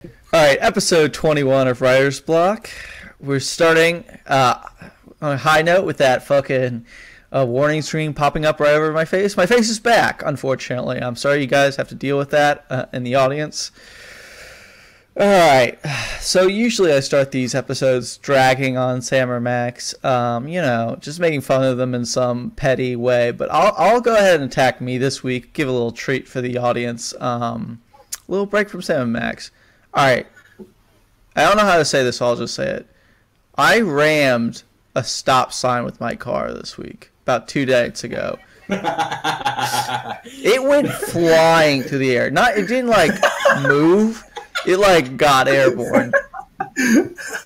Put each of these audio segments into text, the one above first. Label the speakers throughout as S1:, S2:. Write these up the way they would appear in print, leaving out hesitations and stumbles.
S1: All right, episode 21 of Writer's Block. We're starting on a high note with that fucking warning screen popping up right over my face. My face is back, unfortunately. I'm sorry you guys have to deal with that in the audience. All right, so usually I start these episodes dragging on Sam or Max, just making fun of them in some petty way. But I'll go ahead and attack me this week, give a little treat for the audience. A little break from Sam and Max. All right, I don't know how to say this, so I'll just say it. I rammed a stop sign with my car this week, about 2 days ago. It went flying through the air. It didn't move. It got airborne.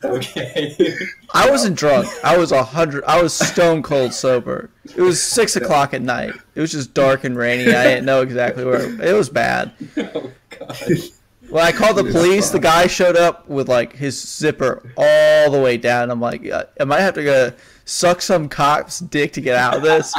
S2: Okay.
S1: I wasn't drunk. I was stone cold sober. It was 6 o'clock at night. It was just dark and rainy. I didn't know exactly where. It was bad.
S2: Oh gosh.
S1: When I called the police, the guy showed up with his zipper all the way down. I'm like, I might have to go suck some cop's dick to get out of this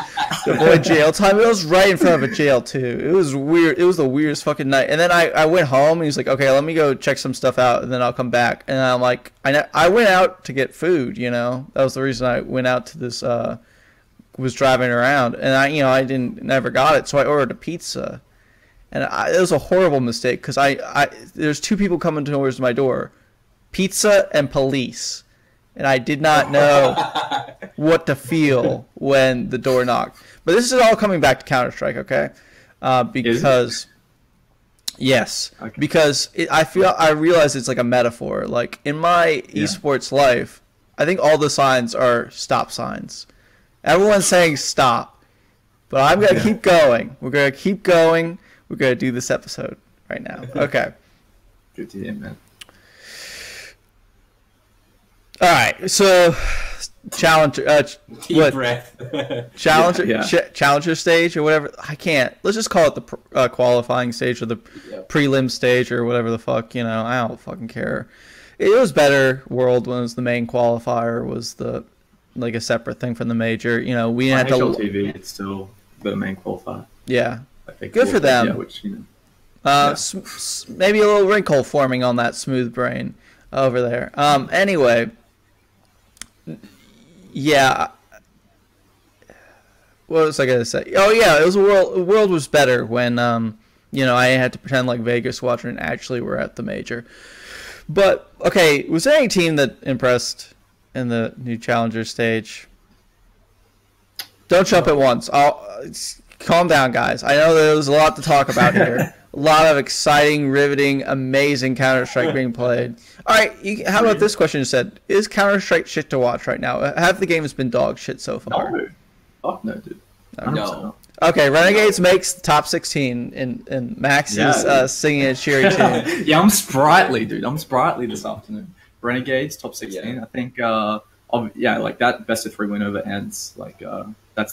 S1: to avoid jail time. It was right in front of a jail too. It was weird. It was the weirdest fucking night. And then I went home and he's like, okay, let me go check some stuff out and then I'll come back. And I'm like, I went out to get food. That was the reason I went out to this. Was driving around and I never got it, so I ordered a pizza. And it was a horrible mistake because there's two people coming towards my door, pizza and police, and I did not know what to feel when the door knocked. But this is all coming back to Counter-Strike, okay? Because yes, okay. Because I realize it's like a metaphor. Like in my esports life, I think all the signs are stop signs. Everyone's saying stop, but I'm gonna keep going. We're gonna keep going. We're going to do this episode right now. Okay.
S3: Good to hear, man.
S1: All right. So, challenger.
S2: Deep breath.
S1: Challenger, challenger stage or whatever. I can't. Let's just call it the qualifying stage or the prelim stage or whatever the fuck. I don't fucking care. It was better World when it was the main qualifier was a separate thing from the major. We had to.
S3: TV, it's still the main qualifier.
S1: Yeah. Good for them. Maybe a little wrinkle forming on that smooth brain over there. Anyway, yeah. What was I gonna say? Oh yeah, it was World was better when I had to pretend like Vegas watching and actually we're at the major. But okay, was there any team that impressed in the new challenger stage? Don't jump at once. Calm down, guys. I know there's a lot to talk about here. A lot of exciting, riveting, amazing Counter-Strike being played. All right, how about this question instead? Is Counter-Strike shit to watch right now? Half the game has been dog shit so far.
S3: No. Fuck no, dude.
S2: No.
S1: Okay, Renegades makes top 16, and Max is singing a cheery tune.
S3: Yeah, I'm sprightly, dude. I'm sprightly this afternoon. Renegades, top 16. Yeah. I think, that best of 3 win over Ents.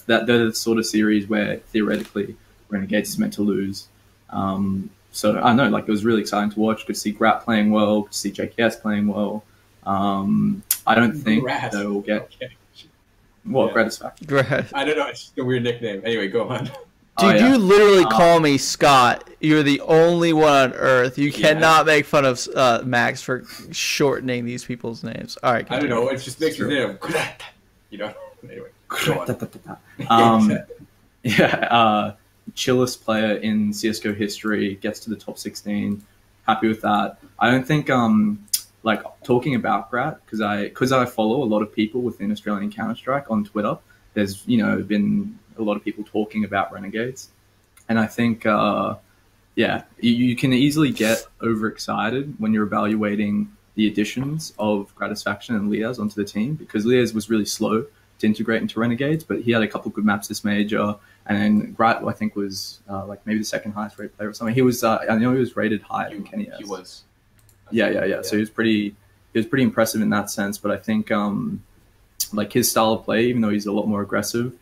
S3: They're the sort of series where theoretically Renegades is meant to lose. So I know, it was really exciting to watch. Could see Grat playing well. Could see JKS playing well. I don't think they will get Gratisfaction.
S1: Grat.
S2: I don't know. It's just a weird nickname. Anyway, go on.
S1: Dude, you literally call me Scott. You're the only one on Earth. You cannot make fun of Max for shortening these people's names. All right.
S2: Continue. I don't know. It just makes your name. Anyway.
S3: Chillest player in CSGO history, gets to the top 16. Happy with that. I don't think talking about Grat because I follow a lot of people within Australian Counter-Strike on Twitter. There's been a lot of people talking about Renegades, and I think you can easily get overexcited when you're evaluating the additions of Gratisfaction and Liaz onto the team because Liaz was really slow to integrate into Renegades, but he had a couple good maps this major, and then Grat I think was maybe the second highest rated player or something. He was I know he was rated higher than Kenny.
S2: He was.
S3: Yeah. So he was pretty impressive in that sense, but I think his style of play, even though he's a lot more aggressive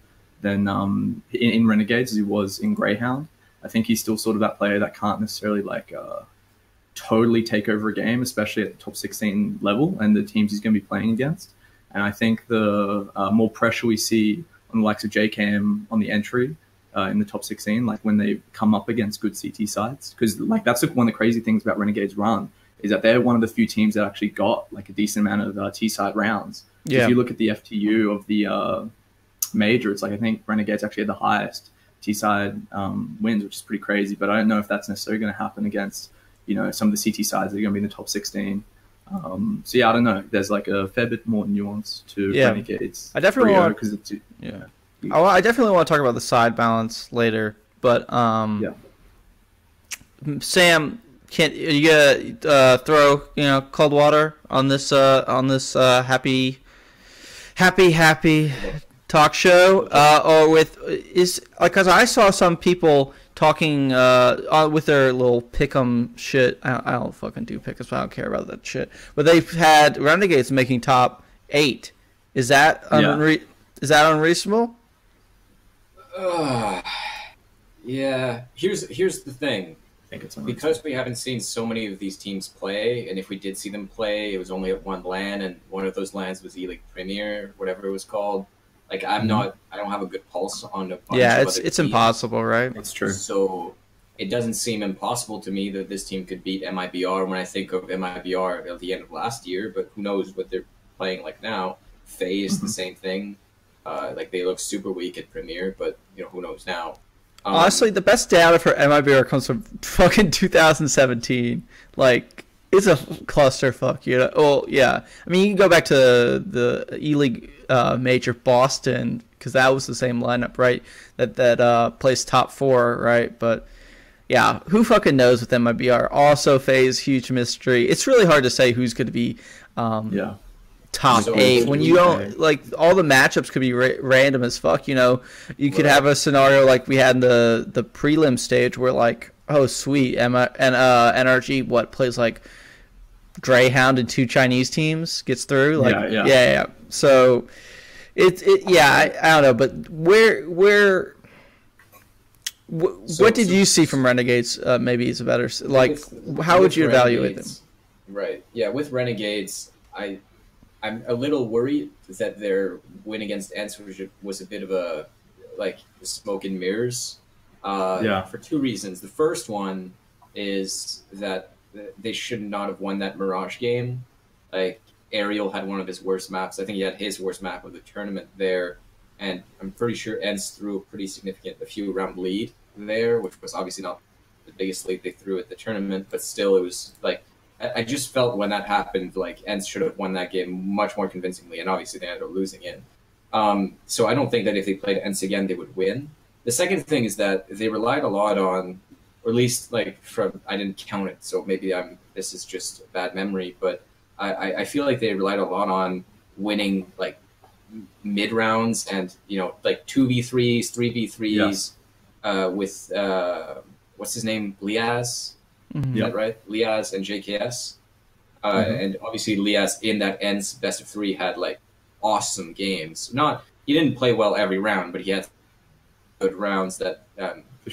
S3: than in Renegades as he was in Greyhound, I think he's still sort of that player that can't necessarily totally take over a game, especially at the top 16 level and the teams he's going to be playing against. And I think the more pressure we see on the likes of JKM on the entry in the top 16, when they come up against good CT sites, because that's one of the crazy things about Renegade's run is that they're one of the few teams that actually got like a decent amount of T-side rounds. So
S1: Yeah.
S3: if you look at the FTU of the major, it's like I think Renegades actually had the highest T-side wins, which is pretty crazy. But I don't know if that's necessarily going to happen against, you know, some of the CT sides that are going to be in the top 16. So yeah, I don't know. There's like a fair bit more nuance to Renegades.
S1: I definitely want
S3: because it's
S1: I definitely want to talk about the side balance later, but Sam, are you gonna throw cold water on this happy talk show or because I saw some people talking with their little pick'em shit. I don't fucking do pick'ems, so I don't care about that shit. But they've had Renegades making top 8. Is that is that unreasonable?
S2: Yeah. Here's the thing.
S3: I think it's
S2: Because we haven't seen so many of these teams play, and if we did see them play, it was only at one LAN, and one of those LANs was E-League Premier, whatever it was called. Like, I don't have a good pulse on the bunch of other
S1: it's
S2: teams.
S1: impossible, right?
S3: It's true.
S2: So it doesn't seem impossible to me that this team could beat MIBR when I think of MIBR at the end of last year, but who knows what they're playing like now. FaZe is the same thing. Like, they look super weak at Premier, but, who knows now.
S1: Honestly, the best data for MIBR comes from fucking 2017. Like, it's a clusterfuck, Well, yeah. I mean, you can go back to the E-League Major Boston, because that was the same lineup, right? That placed top 4, right? But, yeah, who fucking knows with MIBR? Also, FaZe, huge mystery. It's really hard to say who's going to be top 8 when you don't like all the matchups could be random as fuck. You could have a scenario like we had in the prelim stage where like, oh sweet, NRG plays like Greyhound and 2 Chinese teams gets through like yeah. So I don't know, but what did you see from Renegades? Maybe is a better like how would you evaluate them?
S2: Right. Yeah, with Renegades, I'm a little worried that their win against Ents was a bit of a smoke and mirrors. For 2 reasons. The first one is that they should not have won that Mirage game. Like, Ariel had one of his worst maps. I think he had his worst map of the tournament there, and I'm pretty sure Ents threw a pretty significant, a few round lead there, which was obviously not the biggest lead they threw at the tournament, but still it was like, I just felt when that happened, like, Ents should have won that game much more convincingly, and obviously they ended up losing it. So I don't think that if they played Ents again, they would win. The second thing is that they relied a lot on, or at least, I didn't count it, so maybe this is just a bad memory, but I feel like they relied a lot on winning, like, mid-rounds and, 2v3s, 3v3s with, what's his name, Liaz? Is that right? Liaz and JKS. And obviously Liaz in that Ents best of 3 had like awesome games. He didn't play well every round, but he had good rounds that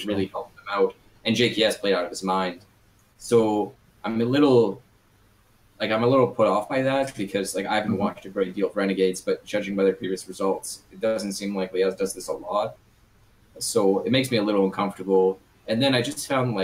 S2: really helped him out. And JKS played out of his mind. So I'm a little put off by that because I haven't watched a great deal of Renegades, but judging by their previous results, it doesn't seem like Liaz does this a lot. So it makes me a little uncomfortable. And then I just found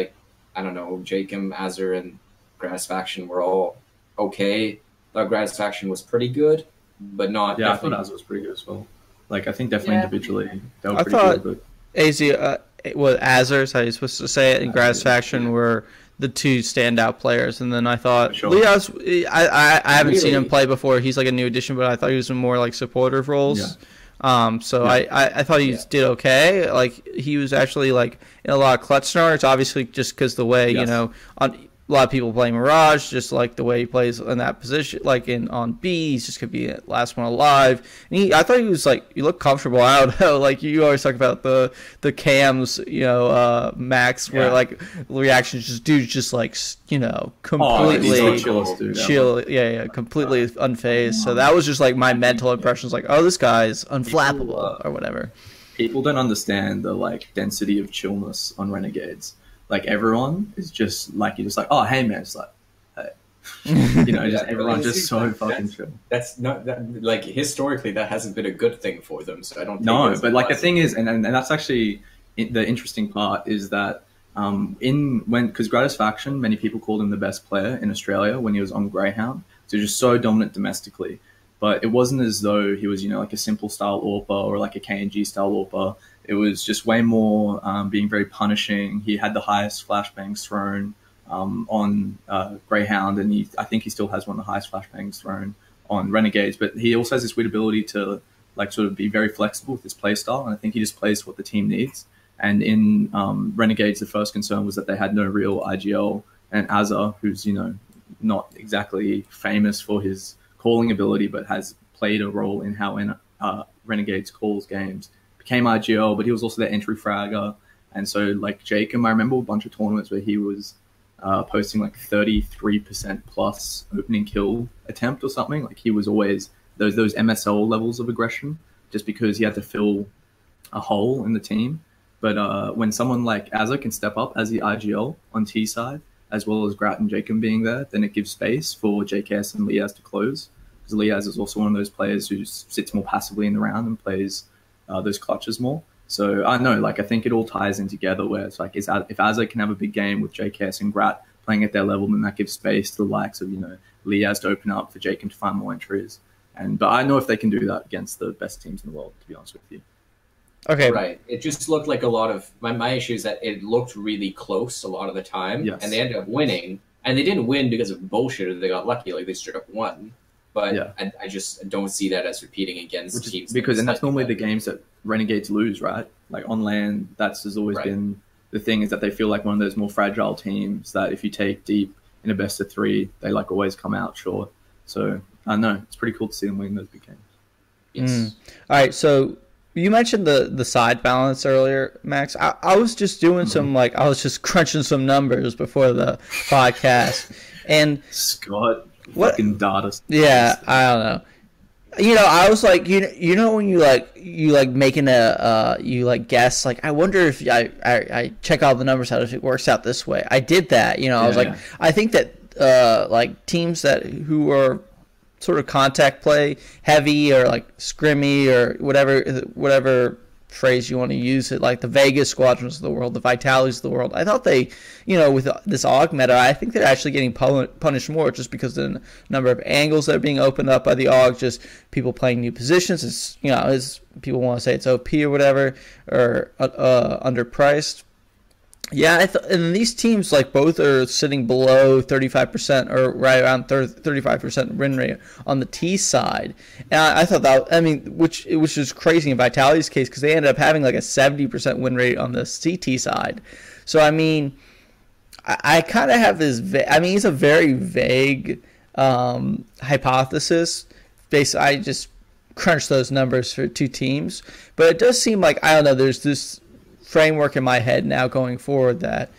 S2: I don't know, Jacob, Azur, and Grass Faction were all okay. Thought Grass Faction was pretty good, but not.
S3: Yeah, I thought Azur was pretty good as well. I think definitely individually they were pretty good.
S1: Azur is how you're supposed to say it, and Grass Faction were the 2 standout players. And then I thought Liaz, I haven't seen him play before. He's a new addition, but I thought he was in more supportive roles. Yeah. I thought he did okay. He was actually in a lot of clutch scenarios. Obviously, just because the way a lot of people play Mirage, just the way he plays in that position, on B, he's just gonna be the last one alive. And I thought he was he looked comfortable. I don't know. You always talk about the cams, Max, where reactions dude's just completely chill, completely unfazed. So that was just my mental impressions, this guy's unflappable or whatever.
S3: People don't understand the density of chillness on Renegades. Everyone is just you're just oh hey man, it's hey, everyone's just so fucking chill.
S2: That's not that historically that hasn't been a good thing for them. So I don't.
S3: No, but the thing is, and that's actually the interesting part is that Because Gratisfaction, many people called him the best player in Australia when he was on Greyhound. So he was just so dominant domestically. But it wasn't as though he was, like a simple style AWPer or like a KNG style AWPer. It was just way more being very punishing. He had the highest flashbangs thrown on Greyhound, and I think he still has one of the highest flashbangs thrown on Renegades. But he also has this weird ability to like sort of be very flexible with his play style, and I think he just plays what the team needs. And in Renegades, the first concern was that they had no real IGL, and Azza, who's not exactly famous for his calling ability, but has played a role in how Renegades calls games, became IGL, but he was also their entry fragger. And so like Jacob, I remember a bunch of tournaments where he was posting like 33% plus opening kill attempt or something. Like he was always those MSL levels of aggression, just because he had to fill a hole in the team. But when someone like Azza can step up as the IGL on T side, as well as Grat and Jacob being there, then it gives space for JKS and Liaz to close. Because Liaz is also one of those players who sits more passively in the round and plays those clutches more. So I know, like, I think it all ties in together where it's like, if Azza can have a big game with JKS and Grat playing at their level, then that gives space to the likes of, Liaz to open up for Jacob to find more entries. But I know if they can do that against the best teams in the world, to be honest with you.
S1: Okay.
S2: Right. It just looked like a lot of my issue is that it looked really close a lot of the time,
S3: yes.
S2: And they ended up winning. And they didn't win because of bullshit, or they got lucky, like they straight up won. But yeah. I just don't see that as repeating against teams.
S3: And that's normally the games that Renegades lose, right? Like on LAN, has always been the thing, is that they feel like one of those more fragile teams that if you take deep in a best of 3, they like always come out short. So I know it's pretty cool to see them win those big games.
S2: Yes.
S1: All right, so you mentioned the side balance earlier, Max. I was just doing I was just crunching some numbers before the podcast, and
S3: Scott, fucking data.
S1: Yeah, I don't know. I was like, when you making a you guess, like, I wonder if I check all the numbers out if it works out this way. I did that. I was like, I think that teams who are sort of contact play heavy or like scrimmy or whatever phrase you want to use it, like the Vegas squadrons of the world, the Vitalities of the world, I thought they, with this AUG meta, I think they're actually getting punished more just because of the number of angles that are being opened up by the AUG, just people playing new positions. It's, as people want to say, it's OP or whatever, or underpriced. Yeah, and these teams, like, both are sitting below 35% or right around 35% win rate on the T side. And I thought that, which is crazy in Vitality's case, because they ended up having like a 70% win rate on the CT side. So, I kind of have this, it's a very vague hypothesis. Basically, I just crunched those numbers for 2 teams. But it does seem like, I don't know, there's this framework in my head now going forward that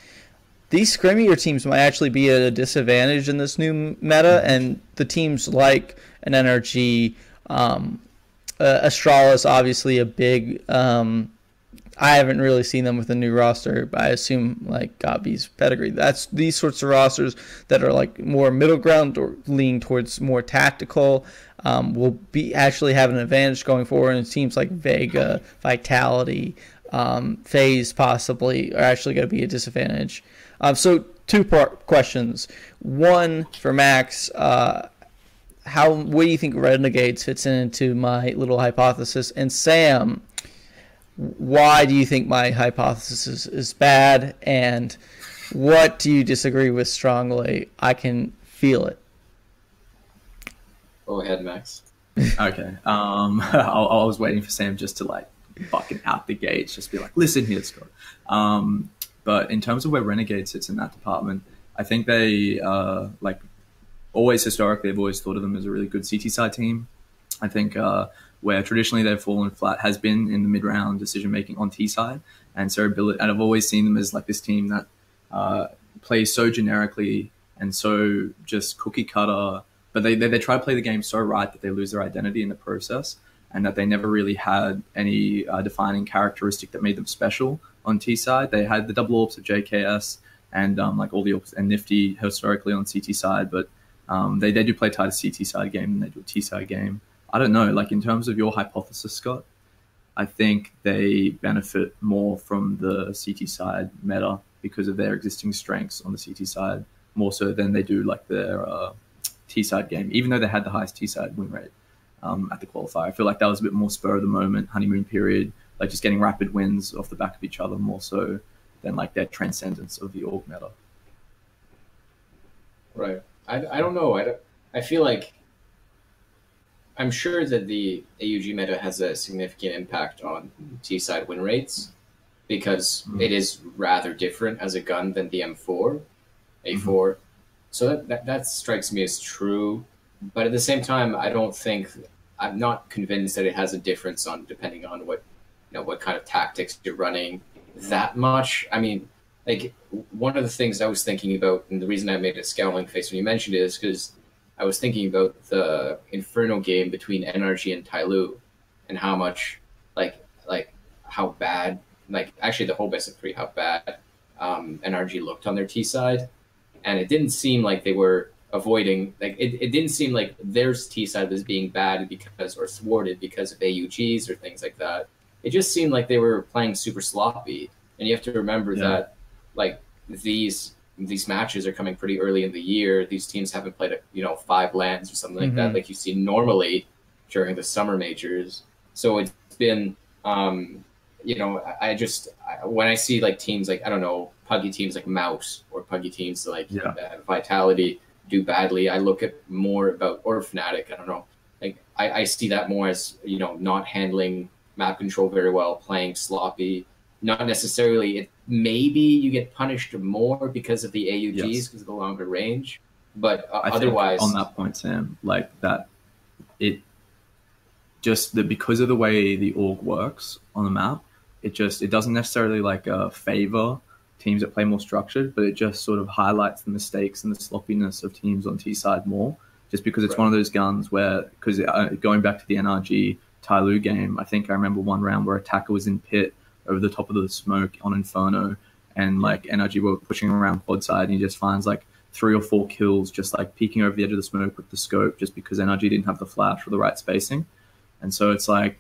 S1: these scrimmier teams might actually be at a disadvantage in this new meta, and the teams like an NRG, Astralis, obviously a big. I haven't really seen them with a new roster, but I assume like Gabi's pedigree. That's these sorts of rosters that are like more middle ground or leaning towards more tactical. Will be actually have an advantage going forward, and teams like Vega, Vitality, FaZe possibly are actually going to be a disadvantage. So 2-part questions. One for Max, what do you think Renegades fits into my little hypothesis? And Sam, why do you think my hypothesis is bad? And what do you disagree with strongly? I can feel it.
S2: Go ahead, Max.
S3: Okay. I was waiting for Sam just to like fucking out the gates, just be like, listen here, Scott. But in terms of where Renegade sits in that department, I think they historically have always thought of them as a really good CT side team. I think where traditionally they've fallen flat has been in the mid-round decision making on T side, and I've always seen them as like this team that plays so generically and so just cookie cutter, but they try to play the game so right that they lose their identity in the process, and that they never really had any defining characteristic that made them special on T side. They had the double AWPs of JKS and like all the AWPs and Nifty historically on CT side, but they do play tighter CT side game than they do a T side game. I don't know, like in terms of your hypothesis, Scott, I think they benefit more from the CT side meta because of their existing strengths on the CT side, more so than they do like their T side game, even though they had the highest T side win rate at the qualifier. I feel like that was a bit more spur of the moment, honeymoon period, like just getting rapid wins off the back of each other more so than like their transcendence of the org meta.
S2: Right. I don't know. I feel like I'm sure that the AUG meta has a significant impact on T side win rates because it is rather different as a gun than the M4, A4. So that strikes me as true. But at the same time, I'm not convinced that it has a difference on depending on what kind of tactics you're running that much. I mean, like one of the things I was thinking about, and the reason I made a scowling face when you mentioned it is because I was thinking about the Inferno game between NRG and Tyloo and how much, like how bad, like actually the whole best of 3, how bad NRG looked on their T side. And it didn't seem like they were avoiding, like it didn't seem like their T side was being bad because, or thwarted because of AUGs or things like that. It just seemed like they were playing super sloppy. And you have to remember that like these matches are coming pretty early in the year. These teams haven't played 5 lands or something like that, like you see normally during the summer majors. So it's been, when I see like teams like, I don't know, puggy teams like Mouse or puggy teams like Vitality do badly, I look at more about, or Fnatic, I don't know. Like I see that more as, not handling map control very well, playing sloppy. Not necessarily, maybe you get punished more because of the AUGs, because of the longer range. But otherwise,
S3: on that point, Sam, like that, because of the way the org works on the map, it doesn't necessarily like favor teams that play more structured, but it just sort of highlights the mistakes and the sloppiness of teams on T side more, just because it's one of those guns where, because going back to the NRG Tyloo game, I think I remember one round where Attacker was in pit over the top of the smoke on Inferno, and like NRG were pushing around quad side, and he just finds like 3 or 4 kills just like peeking over the edge of the smoke with the scope, just because NRG didn't have the flash or the right spacing. And so it's like,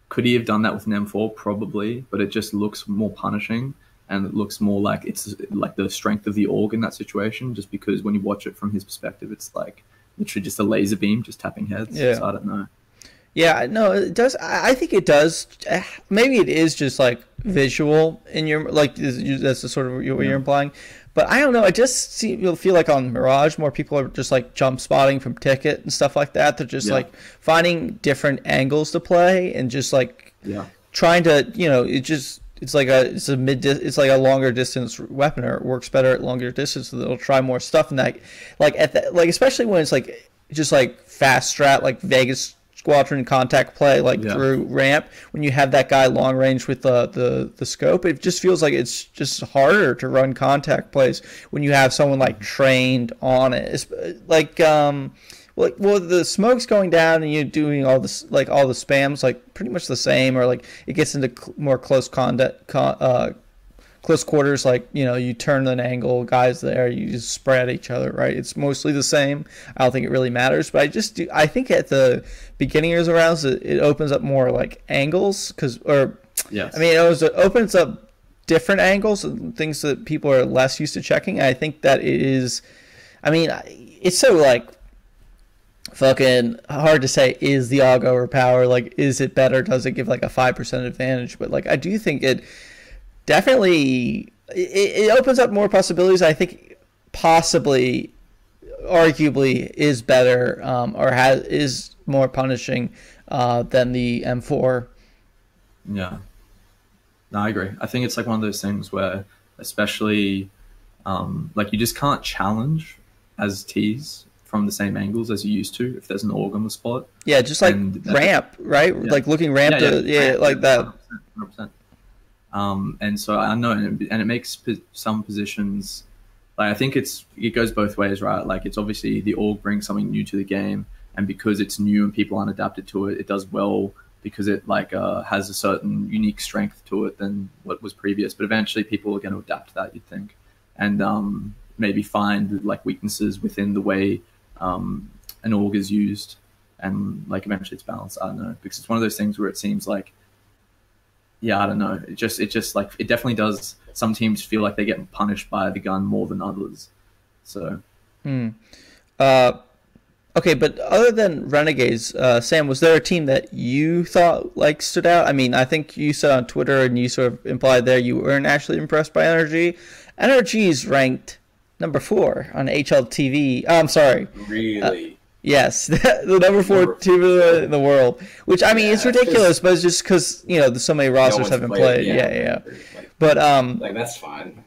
S3: could he have done that with an M4? Probably, but it just looks more punishing, and it looks more like it's like the strength of the org in that situation, just because when you watch it from his perspective, it's like literally just a laser beam just tapping heads.
S1: Yeah.
S3: So I don't know.
S1: Yeah, no, it does. I think it does. Maybe it is just like visual in your, like that's the sort of what you're implying. But I don't know. I just feel like on Mirage, more people are just like jump spotting from Ticket and stuff like that. They're just like finding different angles to play and just like trying to, it's like a longer distance weapon, or it works better at longer distance. So they'll try more stuff, and that, like especially when it's like just like fast strat, like Vegas Squadron contact play, like through ramp, when you have that guy long range with the scope, it just feels like it's just harder to run contact plays when you have someone like trained on it. It's like the smoke's going down and you're doing all this, like all the spams, like pretty much the same, or like it gets into more close close quarters, like you turn an angle, guys there, you just spread each other, right? It's mostly the same. I don't think it really matters, but I think at the beginning of the rounds it opens up more like angles, it opens up different angles and things that people are less used to checking. I think that it is, it's so like fucking hard to say, is the AUG overpower, like is it better, does it give like a 5% advantage? But like I do think it definitely it opens up more possibilities. I think possibly, arguably, is better is more punishing than the M4.
S3: Yeah, no, I agree. I think it's like one of those things where, especially, like you just can't challenge as Ts from the same angles as you used to if there's an org on the spot.
S1: Yeah, just like ramp, right? Yeah. Like looking ramp like that.
S3: 100%. And so I know, and it makes some positions, like I think it goes both ways, right? Like it's obviously the org brings something new to the game, and because it's new and people aren't adapted to it, it does well because it like has a certain unique strength to it than what was previous. But eventually people are going to adapt to that, you'd think, and maybe find like weaknesses within the way an org is used, and like eventually it's balanced. I don't know, because it's one of those things where it seems like yeah, I don't know. It just like it definitely does. Some teams feel like they get punished by the gun more than others. So,
S1: Uh, okay, but other than Renegades, Sam, was there a team that you thought like stood out? I mean, I think you said on Twitter and you sort of implied there you weren't actually impressed by NRG. NRG is ranked number 4 on HLTV. I'm sorry.
S2: Really?
S1: Yes, the number 4 team in the world. Which I mean, it's ridiculous, but it's just because so many rosters haven't played. Yeah. But
S2: like that's fine.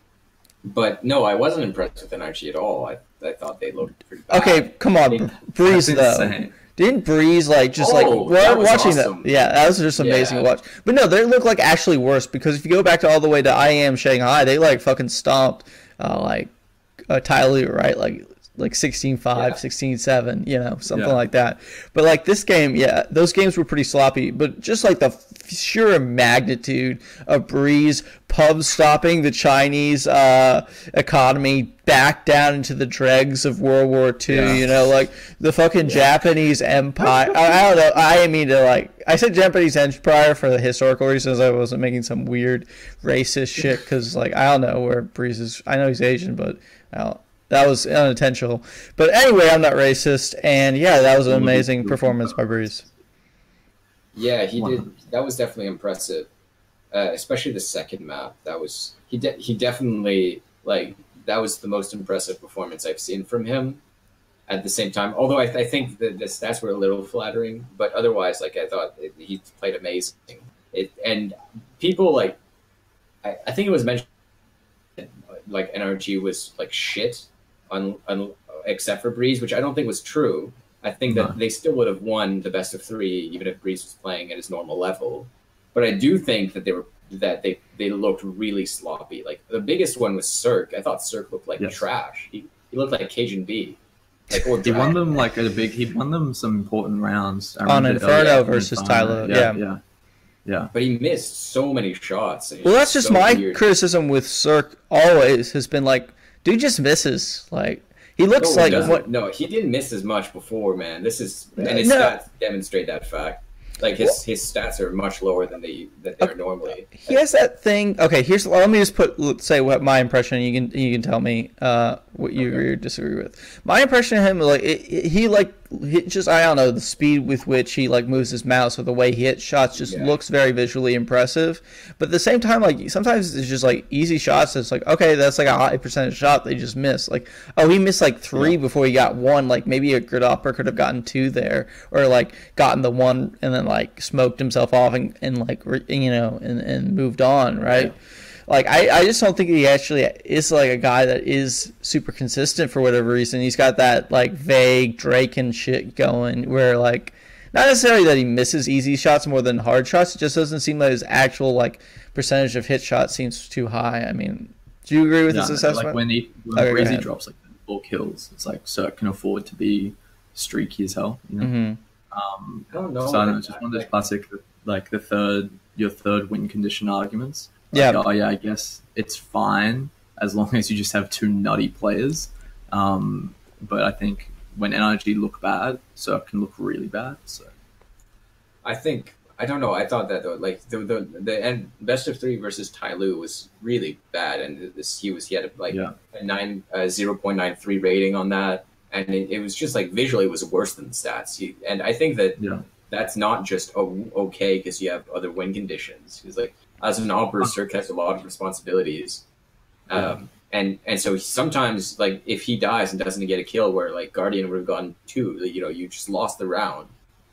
S2: But no, I wasn't impressed with NRG at all. I thought they looked pretty bad.
S1: Okay, come on, Breeze though. Didn't Breeze watching
S2: awesome.
S1: that? Yeah, that was just amazing to watch. But no, they look like actually worse because if you go back to all the way to IEM Shanghai, they like fucking stomped Tyloo, right? Like 16-5, 16-7, something like that. But like this game, those games were pretty sloppy. But just like the sheer magnitude of Breeze pub stopping the Chinese economy back down into the dregs of World War II, like the fucking Japanese empire. I don't know. I didn't mean to I said Japanese empire for the historical reasons. I wasn't making some weird racist shit because I don't know where Breeze is. I know he's Asian, but that was unintentional. But anyway, I'm not racist. And that was an amazing performance by Breeze.
S2: Yeah, he did. That was definitely impressive, especially the second map. That was he definitely that was the most impressive performance I've seen from him. At the same time, although I think that the stats were a little flattering, but otherwise, I thought he played amazing. And people I think it was mentioned NRG was shit except for Breeze, which I don't think was true. I think that they still would have won the best of 3 even if Breeze was playing at his normal level. But I do think that they looked really sloppy. The biggest one was Cirque. I thought Cirque looked like trash. He looked like Cajun B.
S3: He won them he won them some important rounds.
S1: On Inferno versus Tyloo.
S3: Yeah.
S2: But he missed so many shots.
S1: Well, that's just my criticism with Cirque always has been dude just misses. He looks
S2: No, he didn't miss as much before, man. His stats demonstrate that fact. His stats are much lower than they are normally.
S1: He has that thing. Okay, let me just say what my impression. You can tell me what you agree or disagree with. My impression of him, he just I don't know, the speed with which he moves his mouse or the way he hits shots just looks very visually impressive. But at the same time, sometimes it's just easy shots. It's okay, that's a high percentage shot they just miss. He missed 3 before he got 1. Maybe a good upper could have gotten 2 there, or gotten the 1 and then smoked himself off and moved on, right? I just don't think he actually is a guy that is super consistent for whatever reason. He's got that vague Drake and shit going where not necessarily that he misses easy shots more than hard shots. It just doesn't seem like his actual percentage of hit shots seems too high. I mean, do you agree with this assessment?
S3: When Breezy drops 4 kills, it's Cirque can afford to be streaky as hell.
S1: Mm-hmm.
S2: I don't know.
S3: So I don't know, it's just one of those classic your third win condition arguments. I guess it's fine as long as you just have 2 nutty players. But I think when NRG look bad, Cirque can look really bad. So
S2: I don't know. I thought that though, the best of 3 versus Tyloo was really bad, and he had a 0.93 rating on that, and it was just visually it was worse than the stats. And I think that that's not just okay because you have other win conditions. Because as an opera, Cirque has a lot of responsibilities, and so sometimes if he dies and doesn't get a kill where Guardian would have gotten 2, you just lost the round,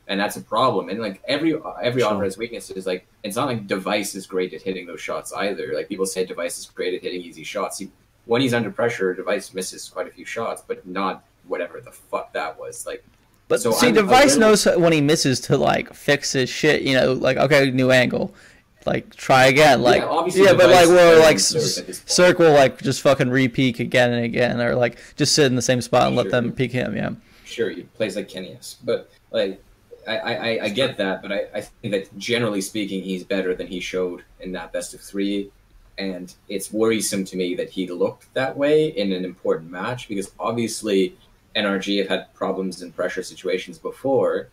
S2: and that's a problem. And every opera has weaknesses. It's not Device is great at hitting those shots either. People say Device is great at hitting easy shots. When he's under pressure, Device misses quite a few shots, but not whatever the fuck that was.
S1: But so Device knows when he misses to fix his shit. Okay, new angle. Try again. But Cirque will just fucking re-peek again and again, or just sit in the same spot and let them peek him. Yeah.
S2: Sure, he plays like Kenius, but I get that, but I think that generally speaking, he's better than he showed in that best of 3, and it's worrisome to me that he looked that way in an important match because obviously NRG have had problems in pressure situations before,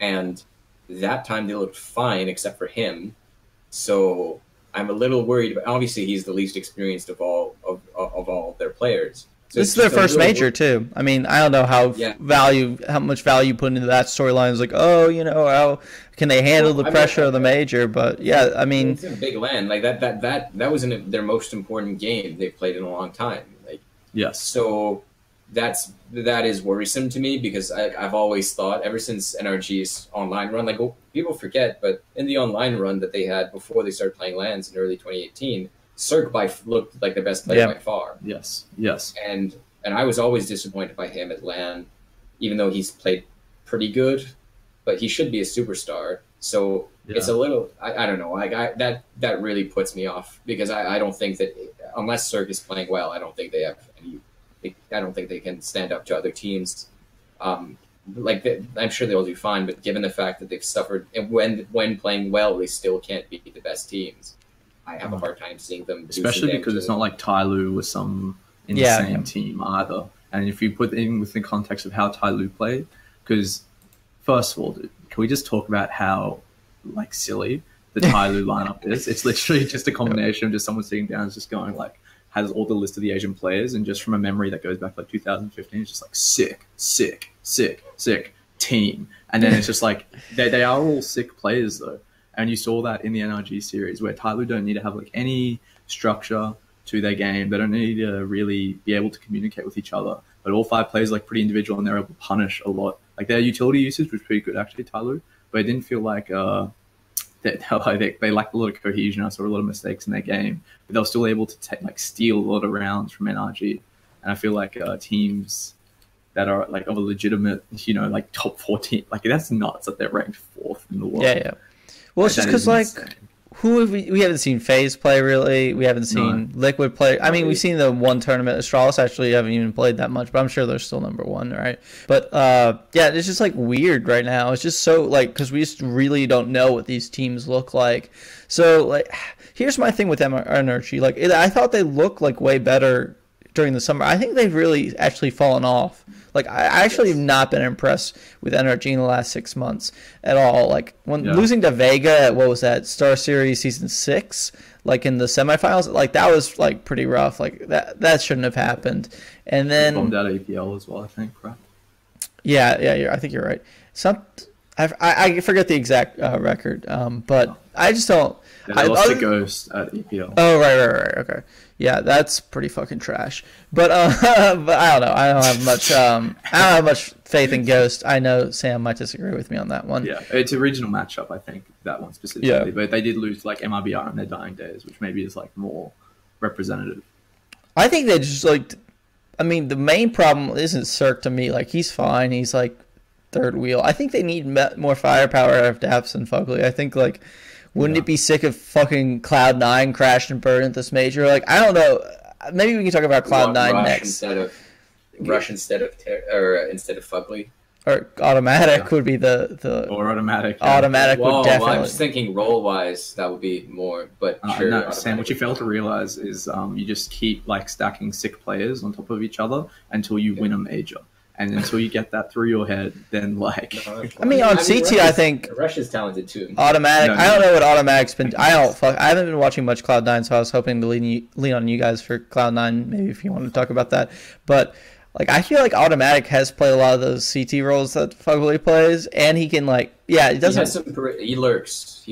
S2: and that time they looked fine except for him. So I'm a little worried. But obviously, he's the least experienced of all of their players. So
S1: this is their first major too. I mean, I don't know how much value put into that storyline. It's like, oh, how can they handle the pressure of the major? But yeah, I mean,
S2: it's a big land. Like that was in their most important game they've played in a long time. Like,
S3: yes.
S2: So that is worrisome to me, because I've always thought, ever since NRG's online run, like, people forget, but in the online run that they had before they started playing LANs in early 2018. Cirque looked like the best player by far.
S3: Yes.
S2: And I was always disappointed by him at LAN, even though he's played pretty good, but he should be a superstar. So it's a little, I don't know, like that really puts me off, because I don't think that, unless Cirque is playing well, I don't think they have I don't think they can stand up to other teams. I'm sure they'll do fine, but given the fact that they've suffered, and when playing well, they still can't beat the best teams. I have a hard time seeing them,
S3: especially because it's not like Tyloo was in the same team either. And if you put it in within the context of how Tyloo played, because first of all, dude, can we just talk about how silly the Tyloo lineup is? It's literally just a combination of just someone sitting down and just going has all the list of the Asian players, and just from a memory that goes back 2015, it's just sick team, and then it's just they are all sick players though. And you saw that in the NRG series, where Tyloo don't need to have any structure to their game. They don't need to really be able to communicate with each other. But all 5 players are pretty individual, and they're able to punish a lot. Their utility usage was pretty good actually, Tyloo, but it didn't feel like they lacked a lot of cohesion. I saw a lot of mistakes in their game, but they were still able to steal a lot of rounds from NRG. And I feel like teams that are of a legitimate, top 14, that's nuts that they're ranked 4th in the world.
S1: Yeah. Well, it's just because, who have we haven't seen FaZe play, really. We haven't seen Liquid play. I mean, we've seen the one tournament. Astralis actually haven't even played that much, but I'm sure they're still number 1, right? But, it's just, weird right now. It's just so, because we just really don't know what these teams look like. So, here's my thing with NRG. I thought they looked, way better during the summer. I think they've really actually fallen off. I actually have not been impressed with NRG in the last 6 months at all. Losing to Vega at, what was that, Star Series Season 6, in the semifinals, that was, pretty rough. That shouldn't have happened. And then...
S3: bombed out APL as well, I think, right?
S1: Yeah, I think you're right. I forget the exact record, but I just don't...
S3: they lost to Ghost at EPL.
S1: Oh, right, okay. Yeah, that's pretty fucking trash. But I don't know. I don't have much faith in Ghost. I know Sam might disagree with me on that one.
S3: Yeah, it's a regional matchup, I think, that one specifically. Yeah. But they did lose MRBR in their dying days, which maybe is more representative.
S1: I think they just I mean, the main problem isn't Cirque to me. He's fine. He's third wheel. I think they need more firepower out of Daps and Fugly. I think wouldn't it be sick if fucking Cloud9 crashed and burned at this major? I don't know. Maybe we can talk about Cloud9 next.
S2: Rush instead of Fugly.
S1: Or Automatic would be the
S3: or Automatic.
S1: Yeah. Automatic would definitely.
S2: Well, I'm just thinking role wise that would be more, but sure.
S3: No, Sam, what you fail to realize is you just keep stacking sick players on top of each other until you win a major. And until you get that through your head, then
S1: I mean, on CT, I think
S2: Rush is talented too.
S1: Automatic. I don't know what Automatic's been. I haven't been watching much Cloud9, so I was hoping to lean on you guys for Cloud9. Maybe if you want to talk about that, but I feel Automatic has played a lot of those CT roles that Fugly plays, and he can it doesn't.
S2: He lurks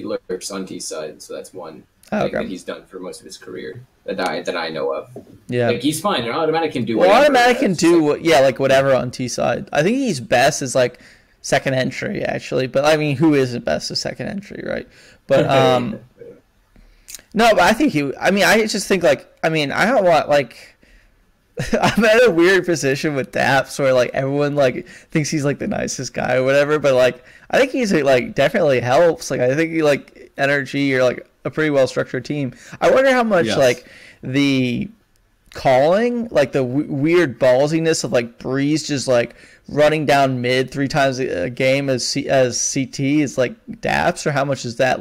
S2: on T side, so that's one thing that he's done for most of his career that I know of.
S1: Yeah,
S2: he's fine. Automatic can do.
S1: Well, Automatic can do whatever on T side. I think he's best as second entry actually, but I mean, who isn't best as second entry, right? But no, but I think I just think I don't want I'm at a weird position with Daps where everyone thinks he's the nicest guy or whatever, but I think he's definitely helps. I think NRG or a pretty well structured team. I wonder how much the calling, the weird ballsiness of Breeze just running down mid 3 times a game as CT is Daps, or how much is that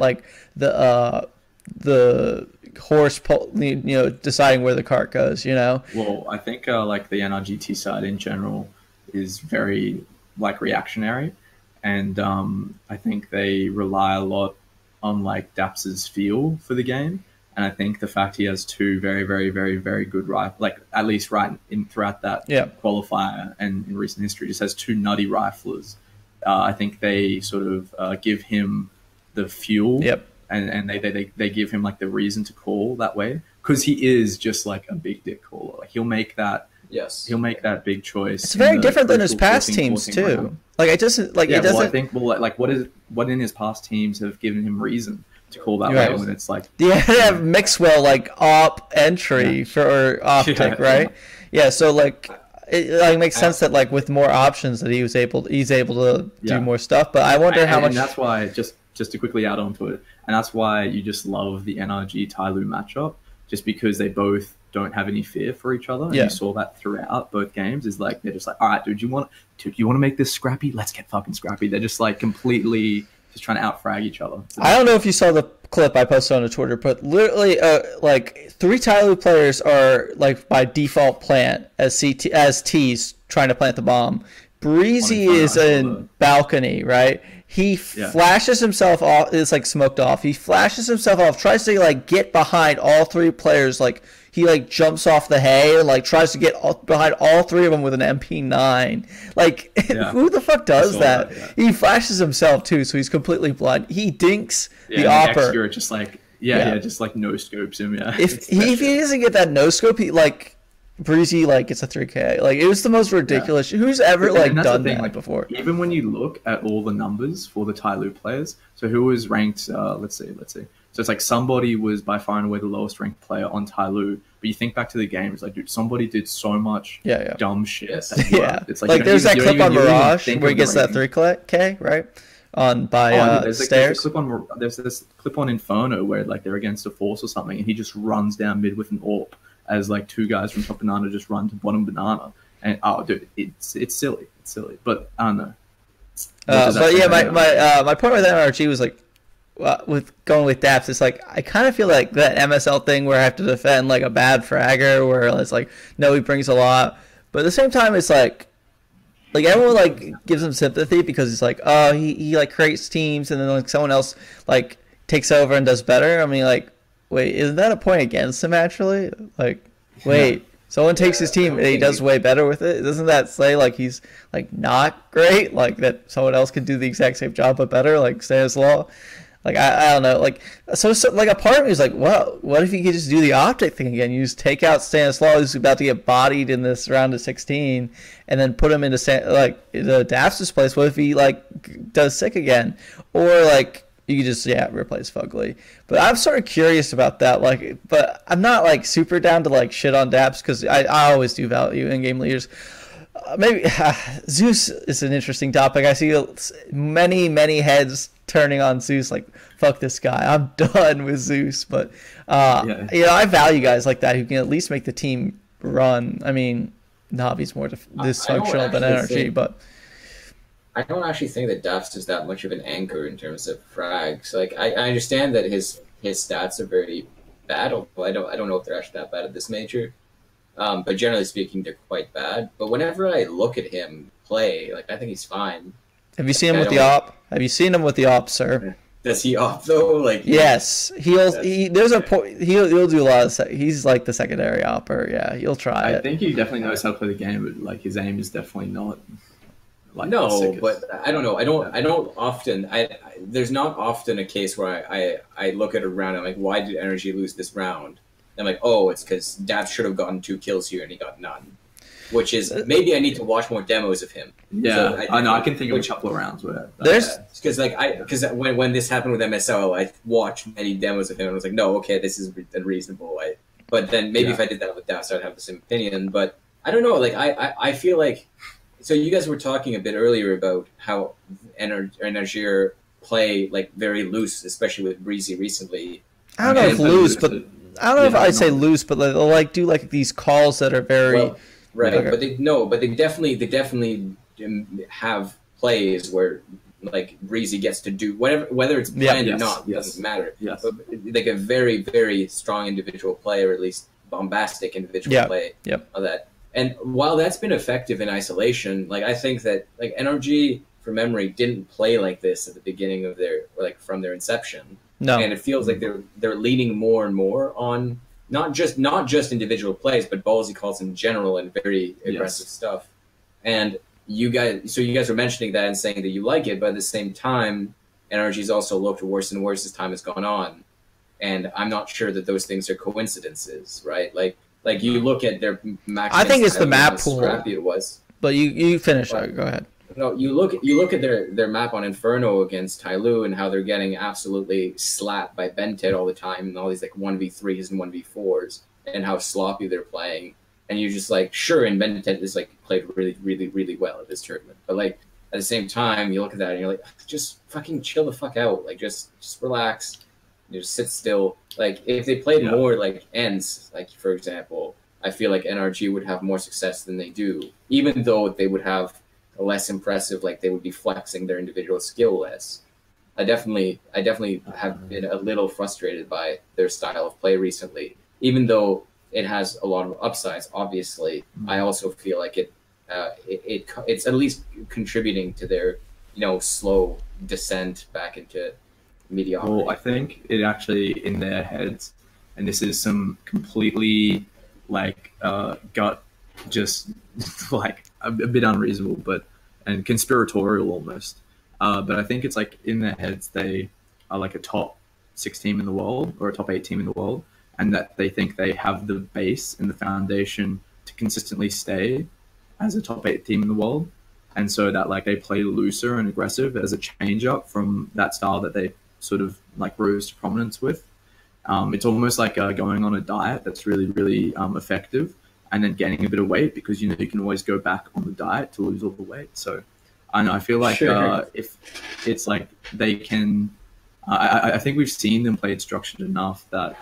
S1: the horse deciding where the cart goes,
S3: Well, I think the NRGT side in general is very reactionary, and I think they rely a lot on like Daps's feel for the game. And I think the fact he has two very, very, very, very good rifles, like at least throughout that qualifier and in recent history, just has two nutty riflers. I think they sort of give him the fuel, and they give him like the reason to call that way, because he is just like a big dick caller. Like he'll make that.
S2: Yes,
S3: he'll make that big choice.
S1: It's very different than his past teams too. Round. Like it doesn't like it doesn't.
S3: Well, I think like what in his past teams have given him reason to call that way when it's like
S1: they have Mixwell like op entry for optic, right? Yeah, so like it like makes sense that like with more options that he's able to do more stuff. But I wonder how much.
S3: And that's why just to quickly add on to it, and that's why you just love the NRG Tyloo matchup, just because they both don't have any fear for each other. And you saw that throughout both games. Is like they're just like, all right, dude, you want to make this scrappy? Let's get fucking scrappy. They're just like completely just trying to outfrag each other. So
S1: I don't know if you saw the clip I posted on Twitter, but literally, like 3 Tyloo players are like by default plant as T's trying to plant the bomb. Breezy is in balcony, right? He flashes himself off. It's like smoked off. He flashes himself off, tries to like get behind all 3 players. Like he like jumps off the hay and like tries to get behind all 3 of them with an MP9. Like who the fuck does that? He flashes himself too, so he's completely blind. He dinks the opper.
S3: You're just like just like no scopes him.
S1: If he doesn't get that no scope, he like Breezy like gets a 3K. Like it was the most ridiculous. Who's ever like done that like before?
S3: Even when you look at all the numbers for the Tyloo players, so who was ranked? Let's see. So it's like somebody was by far and away the lowest ranked player on Tyloo. But you think back to the game, it's like, dude, somebody did so much dumb shit.
S1: It's like there's that clip on Mirage where he gets that 3K, right?
S3: There's this clip on Inferno where like they're against a force or something, and he just runs down mid with an AWP as like 2 guys from top banana just run to bottom banana. And dude, it's silly. But I don't know.
S1: But yeah, my point with NRG was like, with going with Daps, it's like I kind of feel like that MSL thing where I have to defend like a bad fragger, where it's like no, he brings a lot, but at the same time it's like everyone like gives him sympathy because it's like he like creates teams and then like someone else like takes over and does better. I mean like wait, isn't that a point against him actually? Like wait. Someone takes his team and he does way better with it. Doesn't that say like he's like not great? Like that someone else could do the exact same job but better, like Stanislaw? Like I don't know, like so like a part of me is like, well, what if you could just do the optic thing again? You just take out Stanislaw, who's about to get bodied in this round of 16, and then put him into the Daps' place. What if he like does sick again, or like you could just replace Fugly? But I'm sort of curious about that. Like, but I'm not like super down to like shit on Daps because I always do value in-game leaders. Maybe Zeus is an interesting topic. I see many heads turning on Zeus like, fuck this guy, I'm done with Zeus. But I value guys like that who can at least make the team run. I mean, Navi's more dysfunctional than NRG, but
S2: I don't actually think that Daps is that much of an anchor in terms of frags. Like I understand that his stats are very bad, although I don't know if they're actually that bad at this major. But generally speaking, they're quite bad. But whenever I look at him play, like I think he's fine.
S1: Have you seen him with the op? Have you seen him with the op, sir?
S2: Does he op though? Like
S1: yes, there's a point. He'll do a lot of. He's like the secondary opper. Yeah, he'll try.
S3: I think he definitely knows how to play the game, but like his aim is definitely not. Like
S2: no, but I don't know. I don't often. There's not often a case where I look at a round and I'm like, why did NRG lose this round? I'm like, oh, it's because Daps should have gotten 2 kills here and he got none. Which is, maybe I need to watch more demos of him.
S3: Yeah, so I know. I can think of a couple of rounds where
S2: because when this happened with MSL, I watched many demos of him and I was like, no, okay, this is unreasonable. But then maybe if I did that with Daps, I'd have the same opinion. But I don't know. Like I feel like, so you guys were talking a bit earlier about how NRG play like very loose, especially with Breezy recently.
S1: I don't know if loose, but I don't know if I'd say loose, but they'll like do like these calls that are very
S2: right. But they definitely have plays where like Breezy gets to do whether it's planned or not doesn't matter.
S3: Yes.
S2: But like a very very strong individual play, or at least bombastic individual play of that. And while that's been effective in isolation, like I think that like NRG from memory didn't play like this at the beginning of from their inception.
S1: No.
S2: And it feels like they're leaning more and more on not just individual plays, but ballsy calls in general and very aggressive stuff. And you guys were mentioning that and saying that you like it, but at the same time, NRG's also looked worse and worse as time has gone on. And I'm not sure that those things are coincidences, right? Like you look at their max.
S1: I think it's the map pool.
S2: Scrappy it was.
S1: But you finish. Go ahead.
S2: No, you look at their map on Inferno against Tyloo and how they're getting absolutely slapped by Bented all the time and all these like 1v3s and 1v4s and how sloppy they're playing. And you're just like, sure, and Bented is like played really, really, really well at this tournament. But like at the same time, you look at that and you're like, just fucking chill the fuck out. Like just relax. You just sit still. Like if they played more like ends, like for example, I feel like NRG would have more success than they do, even though they would have a less impressive, like they would be flexing their individual skill less. I definitely have been a little frustrated by their style of play recently, even though it has a lot of upsides. Obviously, I also feel like it's at least contributing to their slow descent back into mediocrity.
S3: Well, I think it actually in their heads, and this is some completely gut, just like a bit unreasonable, and conspiratorial almost. But I think it's like in their heads they are like a top 6 team in the world or a top 8 team in the world, and that they think they have the base and the foundation to consistently stay as a top 8 team in the world, and so that like they play looser and aggressive as a change up from that style that they sort of like rose to prominence with. It's almost like going on a diet that's really, really effective, and then gaining a bit of weight because you can always go back on the diet to lose all the weight. So I feel like if it's like they can, I think we've seen them play it structured enough that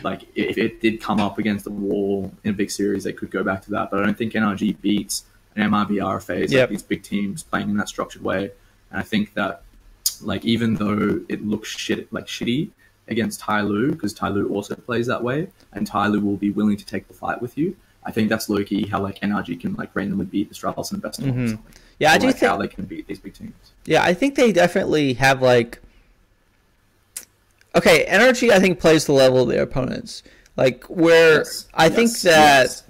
S3: like if it did come up against the wall in a big series, they could go back to that. But I don't think NRG beats an MIBR phase like these big teams playing in that structured way. And I think that like even though it looks shitty against Tyloo, because Tyloo also plays that way, and Tyloo will be willing to take the fight with you. I think that's low-key how like NRG can like randomly beat Astralis and best of something.
S1: Yeah, I do think
S3: how they can beat these big teams.
S1: Yeah, I think they definitely have like. Okay, NRG I think plays the level of their opponents, like where I think that.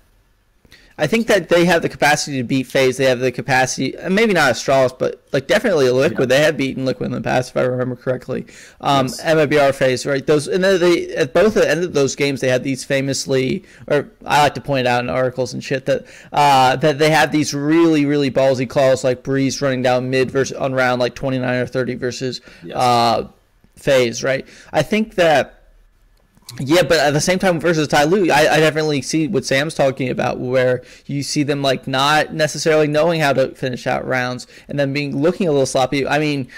S1: I think that they have the capacity to beat FaZe. They have the capacity, maybe not Astralis, but like definitely Liquid. They have beaten Liquid in the past, if I remember correctly. MIBR FaZe, right? Those, and then they at both the end of those games, they had these famously, or I like to point out in articles and shit that that they had these really, really ballsy calls like Breeze running down mid versus on round like 29 or 30 versus FaZe, right? I think that. Yeah, but at the same time versus Tyloo, I definitely see what Sam's talking about, where you see them like not necessarily knowing how to finish out rounds and then looking a little sloppy. I mean,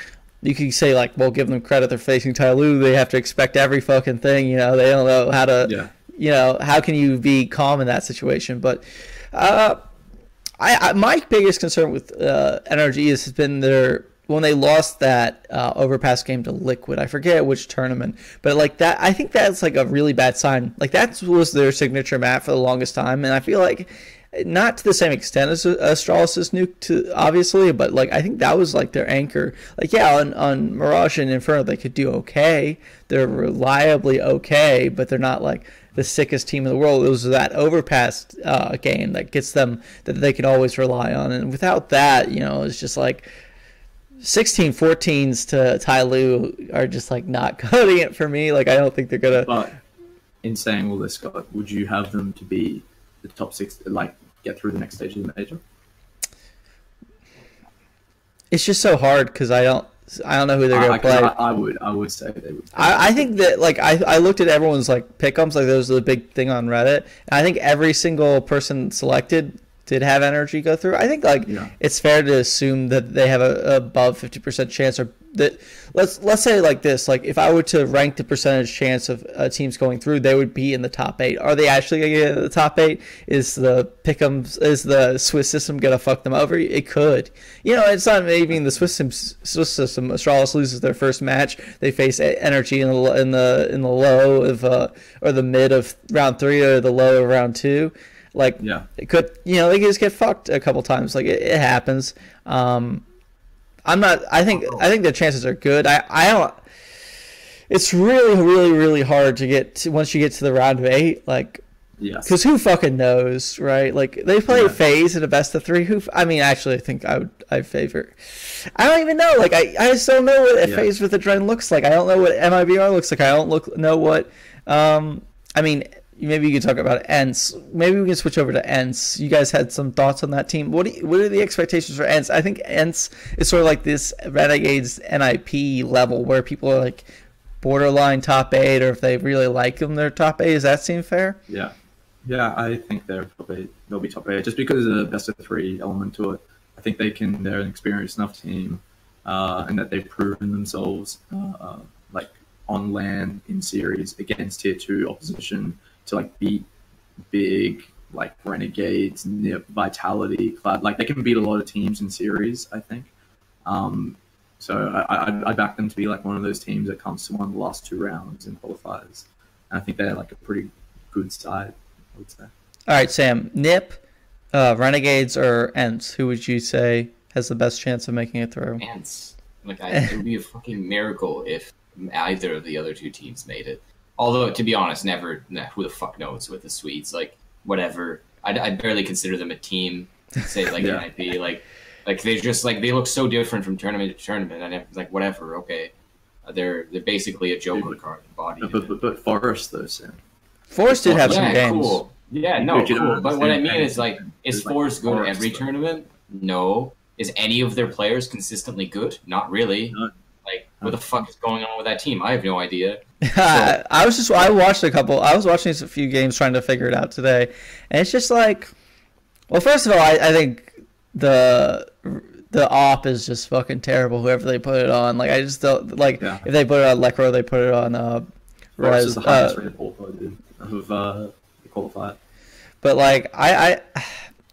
S1: you could say like, well, give them credit, they're facing Tyloo, they have to expect every fucking thing, they don't know how to, how can you be calm in that situation? But my biggest concern with NRG has been when they lost that overpass game to Liquid. I forget which tournament, but like that, I think that's like a really bad sign. Like that was their signature map for the longest time, and I feel like not to the same extent as Astralis' nuke, obviously, but like I think that was like their anchor. Like on Mirage and Inferno they could do okay. They're reliably okay, but they're not like the sickest team in the world. It was that overpass game that gets them that they can always rely on, and without that, it's just like 16-14s to Tyloo are just like not cutting it for me. Like I don't think they're gonna.
S3: But in saying all this, Scott, would you have them to be the top 6, like get through the next stage of the major?
S1: It's just so hard because I don't know who they're gonna play.
S3: I would say they would.
S1: I think that like I looked at everyone's like pick'ems, like those are the big thing on Reddit, and I think every single person selected did have NRG go through. I think it's fair to assume that they have a above 50% chance, or that let's say like this, like if I were to rank the percentage chance of teams going through, they would be in the top 8. Are they actually going to get in the top 8? Is the Swiss system going to fuck them over? It could. It's not maybe in the Swiss system. Astralis loses their first match. They face NRG in the low of or the mid of round 3 or the low of round 2. Like it could, they just get fucked a couple times. Like it happens. I think the chances are good. I don't. it's really, really, really hard to get to once you get to the round of 8. Like,
S3: Yes.
S1: because who fucking knows, right? Like they play FaZe in a best of 3. I mean, actually, I think I'd favor. I don't even know. Like I just don't know what FaZe with Adren looks like. I don't know what MIBR looks like. I don't know what. I mean, maybe you could talk about ENCE. Maybe we can switch over to ENCE. You guys had some thoughts on that team. What are the expectations for ENCE? I think ENCE is sort of like this Renegades NIP level where people are like borderline top 8, or if they really like them, they're top 8. Does that seem fair?
S3: Yeah. Yeah, I think they'll be top 8 just because of the best of 3 element to it. I think they're an experienced enough team, and that they've proven themselves like on LAN in series against tier 2 opposition to like beat big like Renegades, NiP, Vitality, Cloud. Like they can beat a lot of teams in series, I think. So I back them to be like one of those teams that comes to one of the last 2 rounds in qualifiers. And I think they're like a pretty good side, I would say.
S1: All right, Sam. NiP, Renegades, or ENCE? Who would you say has the best chance of making it through?
S2: ENCE. Like, it would be a fucking miracle if either of the other 2 teams made it. Although, to be honest, who the fuck knows with the Swedes? Like, whatever. I barely consider them a team. Say like NIP. Like they just like they look so different from tournament to tournament. And it's like whatever. Okay, they're basically a Joker card body.
S3: But Forest though, Sam.
S1: Forest did have some games.
S2: Cool. Yeah, no, cool. But what I mean is like, is Forest good every tournament? No. Is any of their players consistently good? Not really.
S3: No.
S2: Like, what the fuck is going on with that team? I have no idea.
S1: I watched a couple. I was watching a few games trying to figure it out today, and it's just like, well, first of all, I think the op is just fucking terrible. Whoever they put it on, like I just don't like if they put it on Lekro, they put it on
S3: Forest is the highest rated of qualified.
S1: But like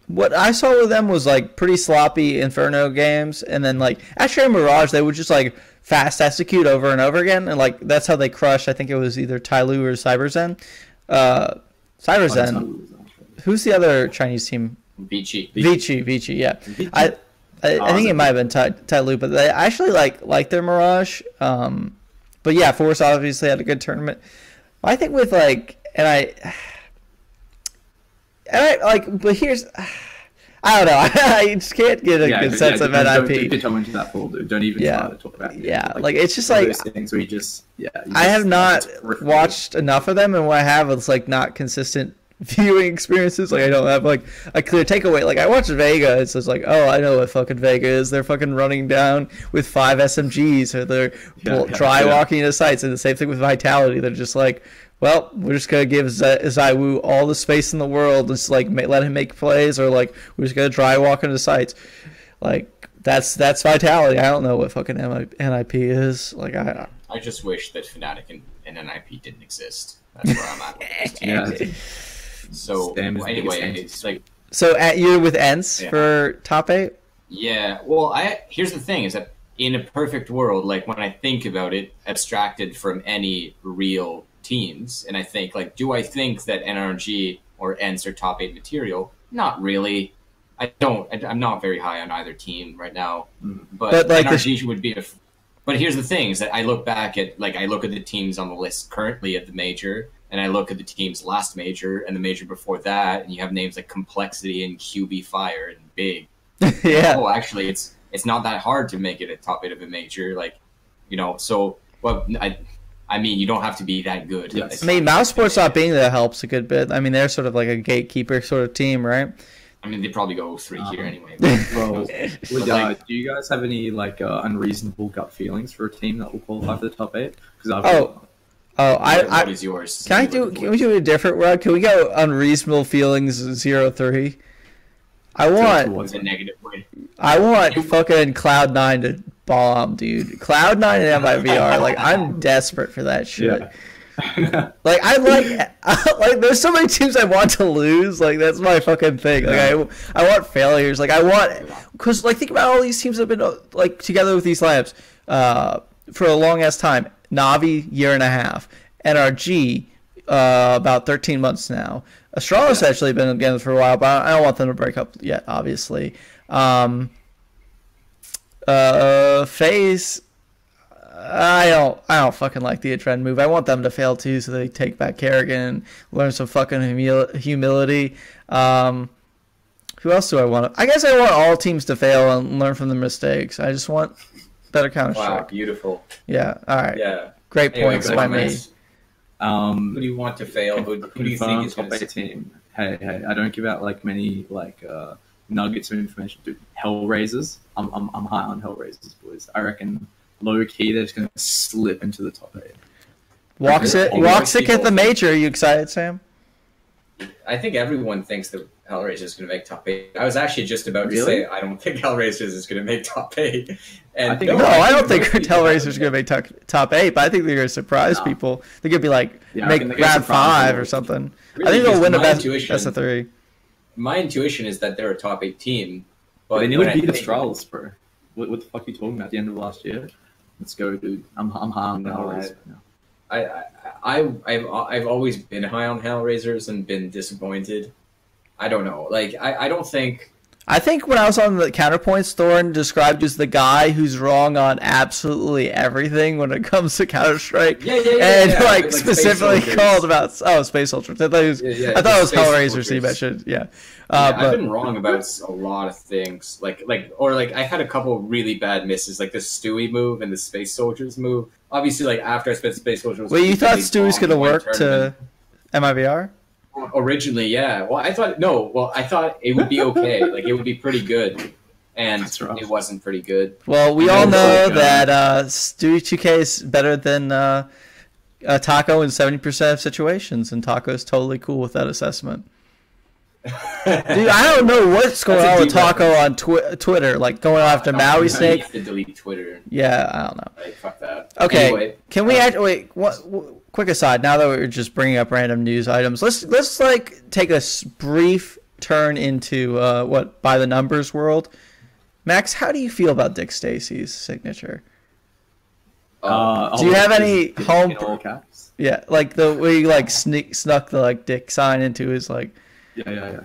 S1: what I saw with them was like pretty sloppy Inferno games, and then like actually in Mirage they would just like fast execute over and over again, and like that's how they crushed. I think it was either Tyloo or CyberZen. CyberZen. Who's the other Chinese team?
S2: Vici,
S1: yeah. I think it might have been Tyloo, but they actually like their Mirage. But yeah, Force obviously had a good tournament. I think with like but here's, I don't know. I just can't get a good sense of NIP.
S3: Don't go into that pool, dude. Don't even try to talk about it.
S1: Yeah, like it's just like
S3: those things where you just
S1: I have not watched enough of them, and what I have is like not consistent viewing experiences. Like I don't have like a clear takeaway. Like I watched Vega, it's just like, oh, I know what fucking Vega is. They're fucking running down with 5 SMGs, or they're dry walking into sites. And the same thing with Vitality. They're just like, well, we're just gonna give Zywoo all the space in the world, just like let him make plays, or like we're just gonna dry walk into sites. Like that's Vitality. I don't know what fucking NIP is. Like I
S2: just wish that Fnatic and NIP didn't exist. That's where I'm at with this team. So anyway, it's like
S1: you're with ENCE for top 8.
S2: Yeah. Well, here's the thing: is that in a perfect world, like when I think about it, abstracted from any real teams, and I think like, do I think that NRG or ENCE are top 8 material? Not really. I'm not very high on either team right now, but like NRG would be. But here's the thing: is that I look back at the teams on the list currently at the major. And I look at the team's last major and the major before that, and you have names like Complexity and QB Fire and Big.
S1: Yeah.
S2: Oh, actually, it's not that hard to make it a top 8 of a major, like, you know. So, well, I mean, you don't have to be that good.
S1: Yes. I mean, Mouse Sports not being there helps a good bit. I mean, they're sort of like a gatekeeper sort of team, right?
S2: I mean, they probably go 3 here anyway.
S3: Well, do you guys have any like unreasonable gut feelings for a team that will qualify for the top 8? Because
S2: what is yours?
S1: Can we do a different route? Can we go unreasonable feelings 0-3? I want
S2: a negative way.
S1: I want fucking Cloud9 to bomb, dude. Cloud9 and MIVR, like I'm desperate for that shit. Yeah. Like I like there's so many teams I want to lose. Like that's my fucking thing. Like I want failures. Like I want, because like think about all these teams that have been like together with these labs for a long ass time. Navi, 1.5 years. NRG, about 13 months now. Astralis actually been together for a while, but I don't want them to break up yet, obviously. FaZe, I don't fucking like the Adren move. I want them to fail too, so they take back Kerrigan and learn some fucking humility. Who else do I want? I guess I want all teams to fail and learn from their mistakes. I just want better Counter-Strike.
S2: Wow, beautiful.
S1: Yeah. All right.
S2: Yeah.
S1: Great points by me.
S2: Who do you want to fail? Who do you think is going to
S3: team? Hey, I don't give out like many nuggets of information. Dude, Hellraisers. I'm high on Hellraisers, boys. I reckon low key they're just going to slip into the top 8.
S1: Woxic at the major. Are you excited, Sam?
S2: I think everyone thinks that Hellraiser is going to make top 8. I was actually just about to say I don't think Hellraiser is going to make top 8. And
S1: I don't think Hellraiser is going to make top 8, but I think they're going to surprise people. They're going to be like make round 5 or something. Really, I think they'll win the best of 3.
S2: My intuition is that they're a top 8 team.
S3: But they need to beat Astralis, bro. What the fuck are you talking about? At the end of last year? Let's go, dude. I'm high on Hellraiser now.
S2: I've always been high on Hellraisers and been disappointed. I don't know. Like I don't think.
S1: I think when I was on the Counterpoints, Thorin described as the guy who's wrong on absolutely everything when it comes to Counter-Strike. And specifically called about Space Soldiers. I thought it was Hellraisers he mentioned. Yeah.
S2: But I've been wrong about a lot of things. Like I had a couple really bad misses, like the Stewie move and the Space Soldiers move. Obviously, like after I spent Space Soldiers.
S1: Wait, you thought Stewie's gonna work to MIVR?
S2: Originally, yeah. Well, I thought it would be okay. Like it would be pretty good, and it wasn't pretty good.
S1: Well, we all know that Stewie 2K is better than Taco in 70% of situations, and Taco's totally cool with that assessment. Dude, I don't know what's going on with Taco on Twitter, like going after Maui Snake.
S2: You have to delete Twitter.
S1: Yeah, I don't know.
S2: Like, fuck that.
S1: Okay,
S2: anyway,
S1: can we wait? Quick aside. Now that we're just bringing up random news items, let's like take a brief turn into by the numbers world. Max, how do you feel about Dick Stacy's signature? Do you have any home? Yeah, like the way you like snuck the like Dick sign into his like.
S3: Yeah.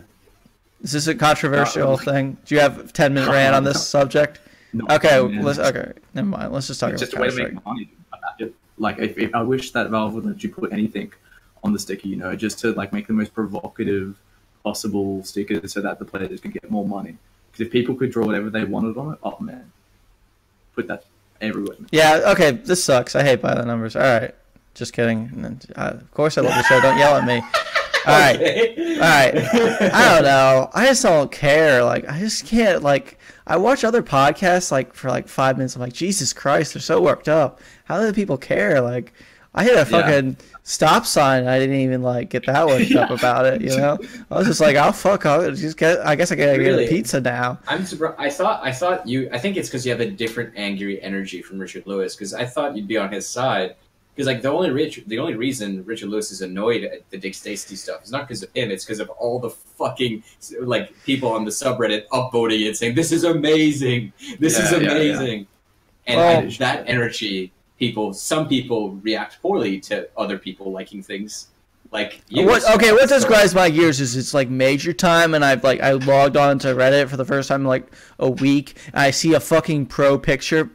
S1: Is this a controversial thing? Do you have a 10-minute rant on this subject?
S3: No,
S1: okay, never mind. Let's just talk about
S3: just a way to make money. Like, if I wish that Valve would let you put anything on the sticker, just to like make the most provocative possible sticker so that the players can get more money. Because if people could draw whatever they wanted on it, oh man, put that everywhere.
S1: Yeah, okay, this sucks. I hate by the numbers. All right, just kidding. Of course I love the show. Don't yell at me. All right. I don't know. I just don't care. Like, I just can't. Like, I watch other podcasts like for like 5 minutes. I'm like, Jesus Christ, they're so worked up. How do the people care? Like, I hit a fucking stop sign. And I didn't even like get that worked up about it. I was just like, I guess I gotta get a pizza now.
S2: I'm surprised. I think it's because you have a different angry energy from Richard Lewis. Because I thought you'd be on his side. Because like the only reason Richard Lewis is annoyed at the Dick Stacy stuff is not because of him. It's because of all the fucking like people on the subreddit upvoting it, saying this is amazing, this is amazing, and that energy. Some people react poorly to other people liking things. Like
S1: what describes my gears is it's like major time, and I logged on to Reddit for the first time in like a week, and I see a fucking pro player picture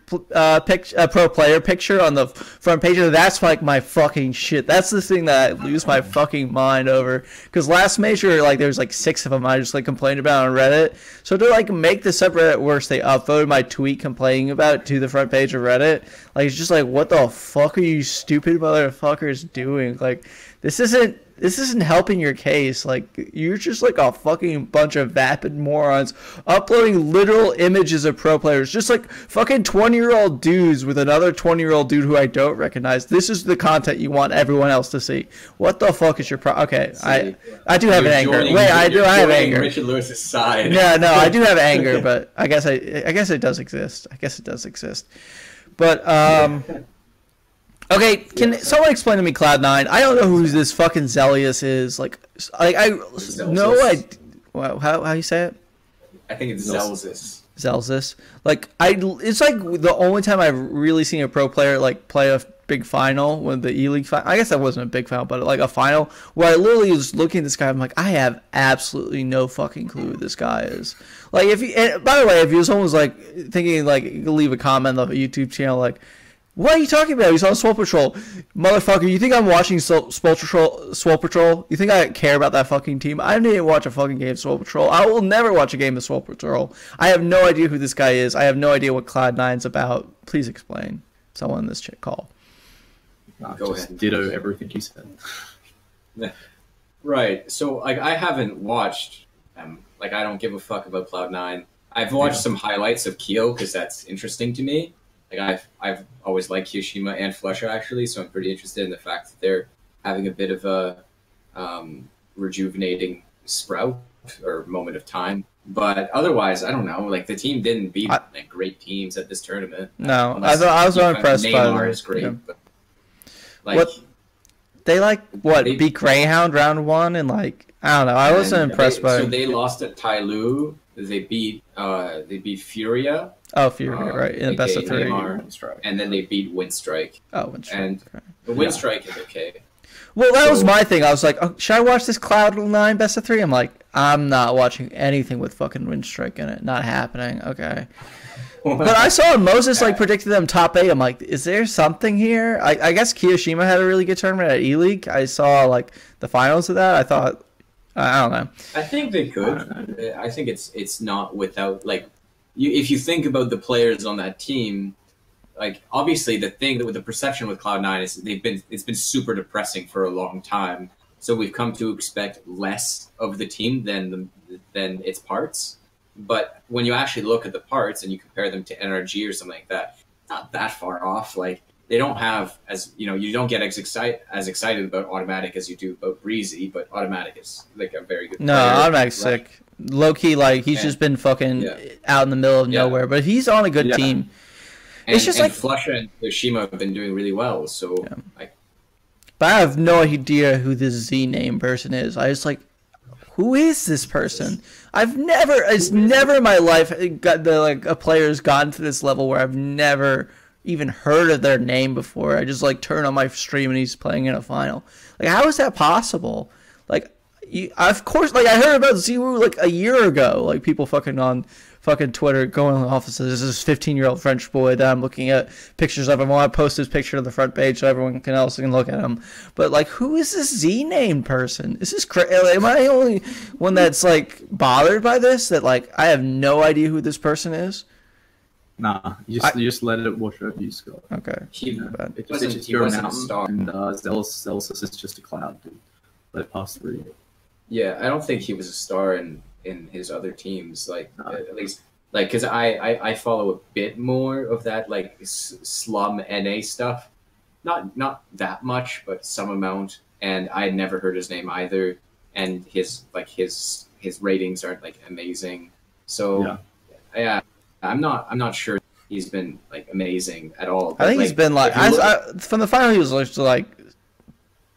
S1: on the front page, and that's like my fucking shit. That's the thing that I lose my fucking mind over. Because last major, like there's like 6 of them I just like complained about on Reddit. So to like make the subreddit worse, they upvoted my tweet complaining about it to the front page of Reddit. Like it's just like, what the fuck are you stupid motherfuckers doing? Like. This isn't helping your case. Like, you're just like a fucking bunch of vapid morons uploading literal images of pro players. Just like fucking 20-year-old dudes with another 20-year-old dude who I don't recognize. This is the content you want everyone else to see. What the fuck is your problem? Okay, I do have an anger. I have anger.
S2: Richard Lewis's side.
S1: Yeah, no, I do have anger, but I guess it does exist. But, okay, can someone explain to me Cloud9? I don't know who this fucking Zelius is. How you say it?
S2: I think it's Zelsis.
S1: Zelsis. It's like the only time I've really seen a pro player like play a big final when the E-League final. I guess that wasn't a big final, but like a final where I literally was looking at this guy. I'm like, I have absolutely no fucking clue who this guy is. Like, by the way, if someone was like thinking like you could leave a comment on the YouTube channel like, What are you talking about? He's on Swole Patrol. Motherfucker, you think I'm watching Swole Patrol? You think I care about that fucking team? I didn't watch a fucking game of Swole Patrol. I will never watch a game of Swole Patrol. I have no idea who this guy is. I have no idea what Cloud9's about. Please explain. Someone in this call.
S3: Go ahead. Ditto everything you said.
S2: Right. So, like, I haven't watched like, I don't give a fuck about Cloud9. I've watched some highlights of Kyo because that's interesting to me. Like, I've always liked Kyoshima and Flusha, actually, so I'm pretty interested in the fact that they're having a bit of a rejuvenating sprout or moment of time. But otherwise, I don't know. Like, the team didn't beat like great teams at this tournament.
S1: No, I was not impressed by
S2: Neymar is great, but like
S1: what they beat Greyhound round 1 and like I don't know. I wasn't impressed by.
S2: So they lost at Tyloo. They beat Furia.
S1: Oh, Furia, right, in the best of 3.
S2: Neymar, and then they beat Windstrike.
S1: Oh, Windstrike.
S2: And the Windstrike is okay.
S1: Well, that was my thing. I was like, oh, should I watch this Cloud9 best of 3? I'm like, I'm not watching anything with fucking Windstrike in it. Not happening. Okay. But I saw Moses like predicted them top 8. I'm like, is there something here? I guess Kiyoshima had a really good tournament at E-League. I saw like the finals of that. I thought, I don't know.
S2: I think they could. I think it's not without like. If you think about the players on that team, like obviously the thing that with the perception with Cloud9 is it's been super depressing for a long time. So we've come to expect less of the team than its parts. But when you actually look at the parts and you compare them to NRG or something like that, it's not that far off. Like they don't have you don't get as excited about Automatic as you do about Breezy, but Automatic is like a very good player.
S1: No, Automatic's sick. Low key, like he's just been fucking out in the middle of nowhere, but he's on a good team. It's just like
S2: Flusha and Kyoshima have been doing really well. So,
S1: but I have no idea who this Z name person is. I just like, who is this person? It's never in my life got a player's gotten to this level where I've never even heard of their name before. I just like turn on my stream and he's playing in a final. Like, how is that possible? Like. Of course, like I heard about Ziwu like a year ago. Like people fucking on fucking Twitter going in the offices. This is 15-year-old French boy that I'm looking at pictures of him. I want to post his picture to the front page so everyone else can look at him. But like, who is this Z-named person? Is this am I the only one that's like bothered by this? That like I have no idea who this person is.
S3: Nah, you just let it wash over you, Scott.
S1: Okay.
S2: He wasn't a star.
S3: And Zealous is just a cloud, dude. Let it pass through you.
S2: Yeah, I don't think he was a star in his other teams. Like at least, like because I follow a bit more of that like slum NA stuff, not that much, but some amount. And I had never heard his name either. And his ratings aren't like amazing. So yeah, I'm not sure he's been like amazing at all.
S1: But, I think he's been like from the final he was like.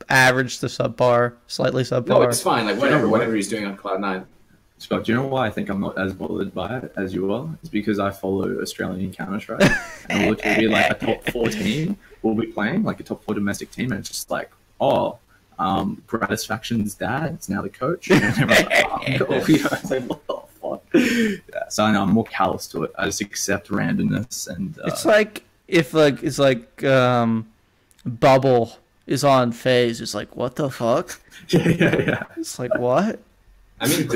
S1: Average to subpar, slightly subpar.
S2: No, it's fine. Like whatever he's doing on Cloud9.
S3: Scott, do you know why I think I'm not as bothered by it as you are? It's because I follow Australian Counter-Strike, and we'll be like a top 4 team. We'll be playing like a top 4 domestic team, and it's just like, Gratisfaction's dad is now the coach. And everyone's like, cool. It's like, what the fuck? Yeah, so I know I'm more callous to it. I just accept randomness, and
S1: it's like if Bubble is on phase. It's like, what the fuck?
S3: Yeah.
S1: It's like, what?
S2: I mean,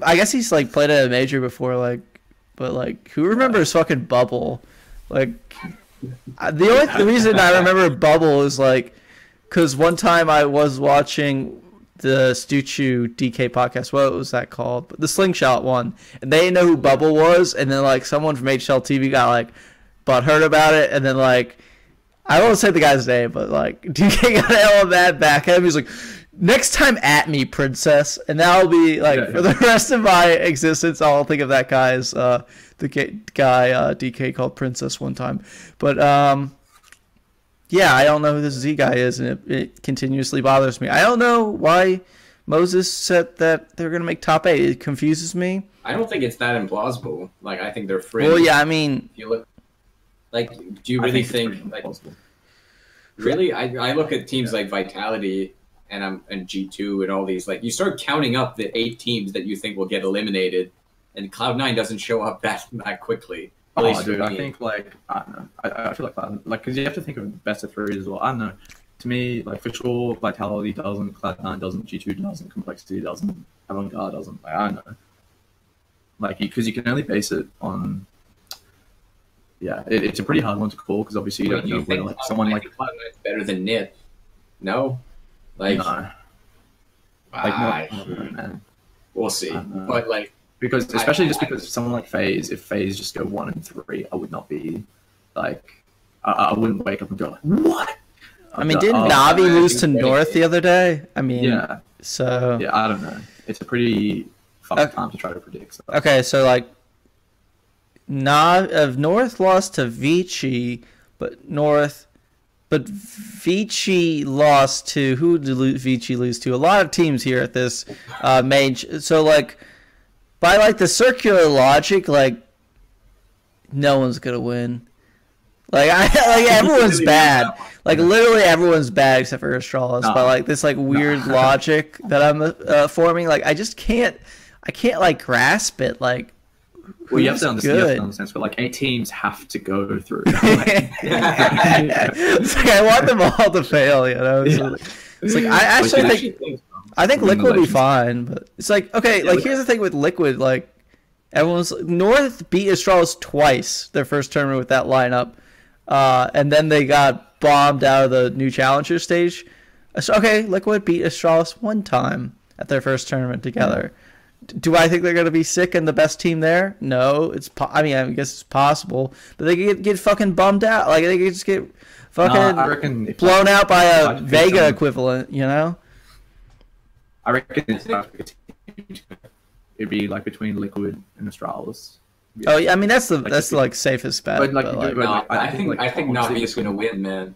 S1: I guess he's like played at a major before, like, but like, who remembers fucking Bubble? Like, the reason I remember Bubble is like, because one time I was watching the Stuchu DK podcast. What was that called? The Slingshot one, and they didn't know who Bubble was, and then like someone from HL TV got like butthurt about it, and then like I won't say the guy's name, but like DK got all of that back at him. He's like, next time at me, princess, and that'll be like for the rest of my existence. I'll think of that guy as the guy DK called Princess one time. But yeah, I don't know who this Z guy is, and it continuously bothers me. I don't know why Moses said that they're gonna make top 8. It confuses me.
S2: I don't think it's that implausible. Like I think they're fringe.
S1: Well, yeah, I mean,
S2: if you look. Like, do you really think like really? I look at teams like Vitality and G2 and all these. Like, you start counting up the 8 teams that you think will get eliminated, and Cloud9 doesn't show up that quickly. At least
S3: dude,
S2: for
S3: I
S2: me.
S3: think like I don't know. I feel like that, like, because you have to think of best of three as well. I don't know. To me, like for sure, Vitality doesn't, Cloud9 doesn't, G2 doesn't, Complexity doesn't, Avant-Garde doesn't. Like, I don't know. Like, because you can only base it on. Yeah, it's a pretty hard one to call because obviously you don't know where like someone like
S2: Cloud9's better than Nip. No, like
S3: no, like no, man.
S2: We'll see. But like
S3: because especially just because someone like FaZe, if FaZe just go 1 and 3, I would not be like I wouldn't wake up and go like, what?
S1: I mean, didn't Navi lose to North the other day? I mean,
S3: yeah.
S1: So
S3: yeah, I don't know. It's a pretty fucked time to try to predict stuff.
S1: Okay, so like, North lost to Vici, but Vici lost to who did Vici lose to? A lot of teams here at this major. So like, by like the circular logic, like no one's gonna win. Like everyone's bad. Like literally everyone's bad except for Astralis. But like this like weird logic that I'm forming, like I can't like grasp it. Like,
S3: well, you have to understand, but like 8 teams have to go through.
S1: It's like I want them all to fail, you know. So, it's like I actually think Liquid will be fine, but it's like okay, like here's the thing with Liquid, like everyone's North beat Astralis twice their first tournament with that lineup. And then they got bombed out of the new challenger stage. So, okay, Liquid beat Astralis 1 time at their first tournament together. Do I think they're going to be sick and the best team there? No, I mean, I guess it's possible, but they could get fucking bummed out. Like they could just get fucking blown out by a Vega equivalent, you know?
S3: I reckon it'd be like between Liquid and Astralis.
S1: Yeah. Oh yeah, I mean that's the safest bet.
S2: But I think Navi is going to win, man.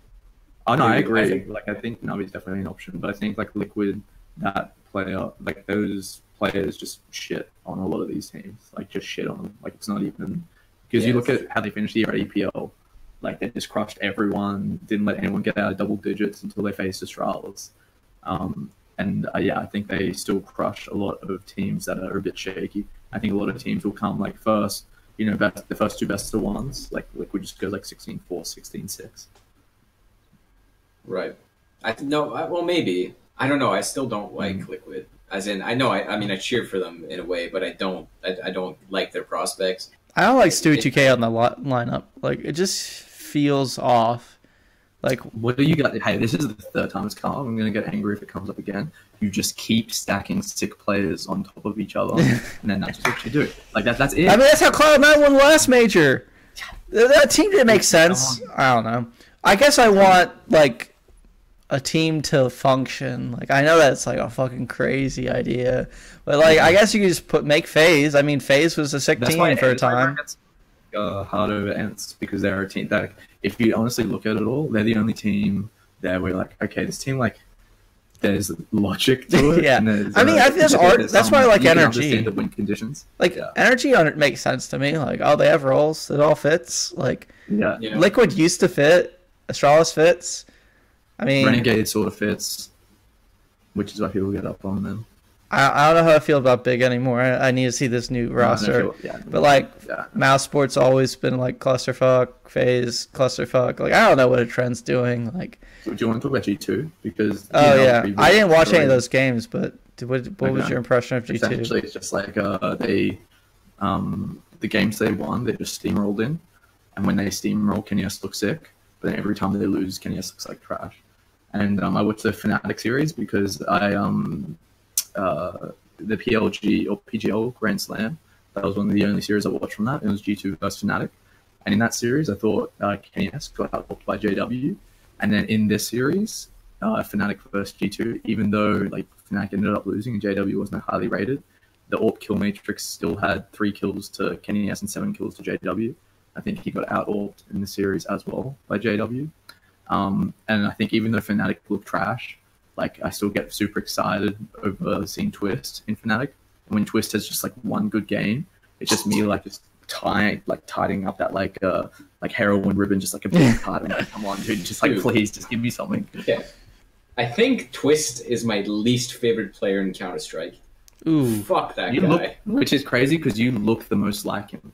S3: Oh no, I agree. I think Navi is definitely an option, but I think like Liquid, that player, like those players, just shit on a lot of these teams. Like just shit on them. Like it's not even because you look at how they finished the year at EPL. Like they just crushed everyone, didn't let anyone get out of double digits until they faced Astralis. I think they still crush a lot of teams that are a bit shaky. I think a lot of teams will come like first. You know, the first 2 best of ones, like Liquid just goes like 16-4, 16-6.
S2: Right. Well, maybe. I don't know. I still don't like Liquid. As in, I know. I mean, I cheer for them in a way, but I don't like their prospects.
S1: I don't like Stewie 2K on the lineup. Like it just feels off. Like,
S3: what do you got? Hey, this is the 3rd time it's come up. I'm gonna get angry if it comes up again. You just keep stacking sick players on top of each other, and then that's what you do. Like that's it.
S1: I mean, that's how Cloud9 won last major. That team didn't make sense. I don't know. I guess I want like a team to function. Like I know that's like a fucking crazy idea, but like I guess you could just make FaZe. I mean, FaZe was a sick team for a time.
S3: Hard over Ents because they're a team that, if you honestly look at it all, they're the only team there where you're like, okay, this team like there's logic to it.
S1: Yeah, I mean, there's art. That's why I like NRG.
S3: The win conditions.
S1: Like NRG makes sense to me. Like, oh, they have roles. It all fits. Like, Liquid used to fit. Astralis fits. I mean,
S3: Renegade sort of fits, which is why people get up on them.
S1: I don't know how I feel about Big anymore. I need to see this new roster. Mouse Sport's always been like clusterfuck, FaZe, clusterfuck. Like I don't know what a trend's doing. Like,
S3: so do you want to talk about G2? Because
S1: I didn't watch any of those games, but what was your impression of G2?
S3: Essentially, it's just like the games they won, they just steamrolled in, and when they steamroll, KennyS looks sick. But then every time they lose, KennyS looks like trash. And I watched the Fnatic series because the PLG or PGL Grand Slam. That was one of the only series I watched from that. It was G2 versus Fnatic. And in that series, I thought KennyS got outboxed by JW. And then in this series, Fnatic versus G2, even though like Fnatic ended up losing and JW wasn't highly rated, the AWP kill matrix still had 3 kills to KennyS and 7 kills to JW. I think he got out-AWPed in the series as well by JW. And I think even though Fnatic looked trash, like I still get super excited over seeing Twist in Fnatic. And when Twist has just like one good game, it's just me like just tidying up that like heroin ribbon, just like a big part. Like, come on, dude, just like please, just give me something.
S2: Okay, I think Twist is my least favorite player in Counter-Strike.
S1: Ooh,
S2: fuck that guy.
S3: Which is crazy because you look the most like him.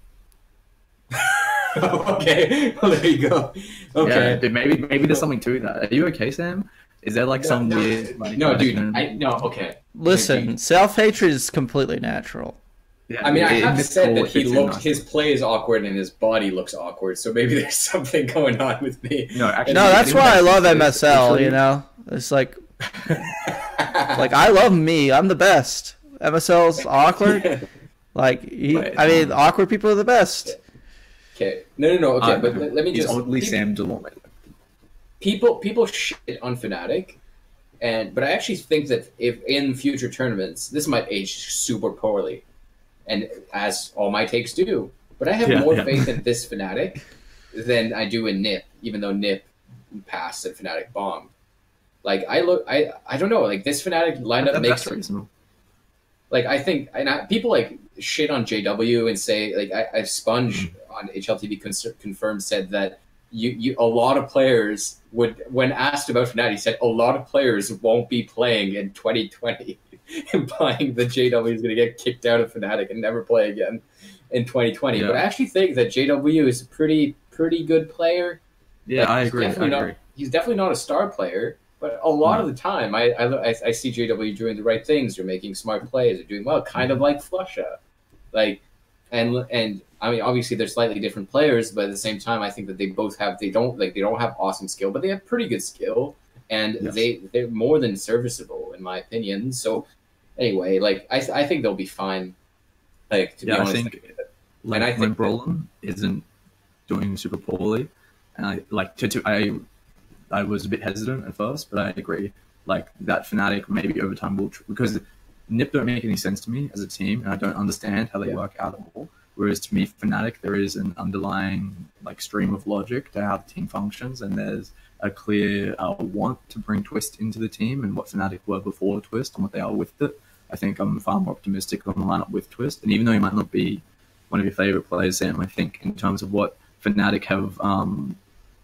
S2: Okay, well, there you go. Okay,
S3: yeah, dude, maybe there's something to that. Are you okay, Sam? Is there like some weird? Like,
S2: no, dude. No. Okay.
S1: Listen, self-hatred is completely natural.
S3: Yeah,
S2: I mean, I have said that
S3: it's
S2: his play is awkward and his body looks awkward, so maybe there's something going on with me.
S3: No, actually,
S1: No, that's why I love MSL. You know, it's like I love me. I'm the best. MSL's awkward. Like, I mean, awkward people are the best.
S2: Okay. No. Okay, but let me just.
S3: Only Sam DeLorme.
S2: People shit on Fnatic, but I actually think that if in future tournaments, this might age super poorly, and as all my takes do. But I have more faith in this Fnatic than I do in NiP, even though NiP passed and Fnatic bombed. Like I don't know. Like this Fnatic lineup makes
S3: reasonable.
S2: Like I think, people like shit on JW and say like I Sponge on HLTV confirmed said that a lot of players would, when asked about Fnatic, he said a lot of players won't be playing in 2020, implying that JW is going to get kicked out of Fnatic and never play again in 2020. Yeah. But I actually think that JW is a pretty good player.
S3: Yeah, like, I agree.
S2: He's definitely not a star player. But a lot of the time, I see JW doing the right things. They're making smart plays. They're doing well, kind of like Flusha. Like, and I mean, obviously they're slightly different players, but at the same time, I think that they don't have awesome skill, but they have pretty good skill, and they're more than serviceable in my opinion. So anyway, like I think they'll be fine. Like to be honest,
S3: I think Brolin isn't doing super poorly, and I was a bit hesitant at first, but I agree. Like that Fnatic maybe over time will because NiP don't make any sense to me as a team, and I don't understand how they work out at all. Whereas to me, Fnatic, there is an underlying like stream of logic to how the team functions, and there's a clear want to bring Twist into the team, and what Fnatic were before Twist and what they are with it. I think I'm far more optimistic on the lineup with Twist, and even though he might not be one of your favorite players, Sam, I think in terms of what Fnatic have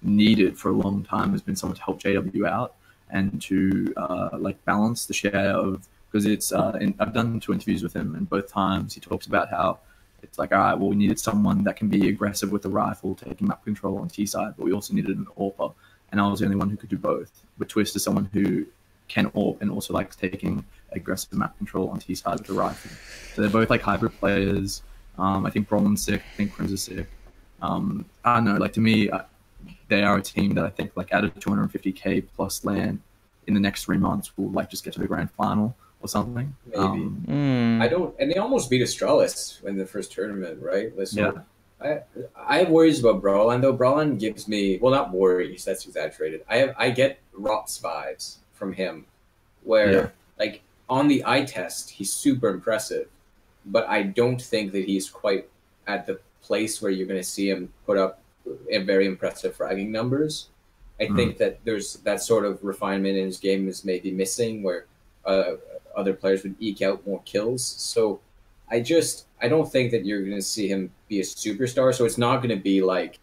S3: needed for a long time has been someone to help JW out and to like balance the share of, because it's I've done 2 interviews with him, and both times he talks about how it's like, all right, well, we needed someone that can be aggressive with the rifle, taking map control on T side, but we also needed an AWPer, and I was the only one who could do both. But Twist is someone who can AWP and also likes taking aggressive map control on T side with the rifle. So they're both like hybrid players. I think Brolin's sick. I think Crims is sick. I don't know. Like to me, they are a team that I think like out of 250k plus LAN in the next 3 months will like just get to the grand final or something.
S2: Maybe. I don't, and they almost beat Astralis in the first tournament, right? So I have worries about Brolin though. Brolin gives me, well, not worries, that's exaggerated. I get Rops vibes from him, where like on the eye test he's super impressive, but I don't think that he's quite at the place where you're going to see him put up very impressive fragging numbers. I think that there's that sort of refinement in his game is maybe missing, where other players would eke out more kills. So I don't think that you're going to see him be a superstar. So it's not going to be like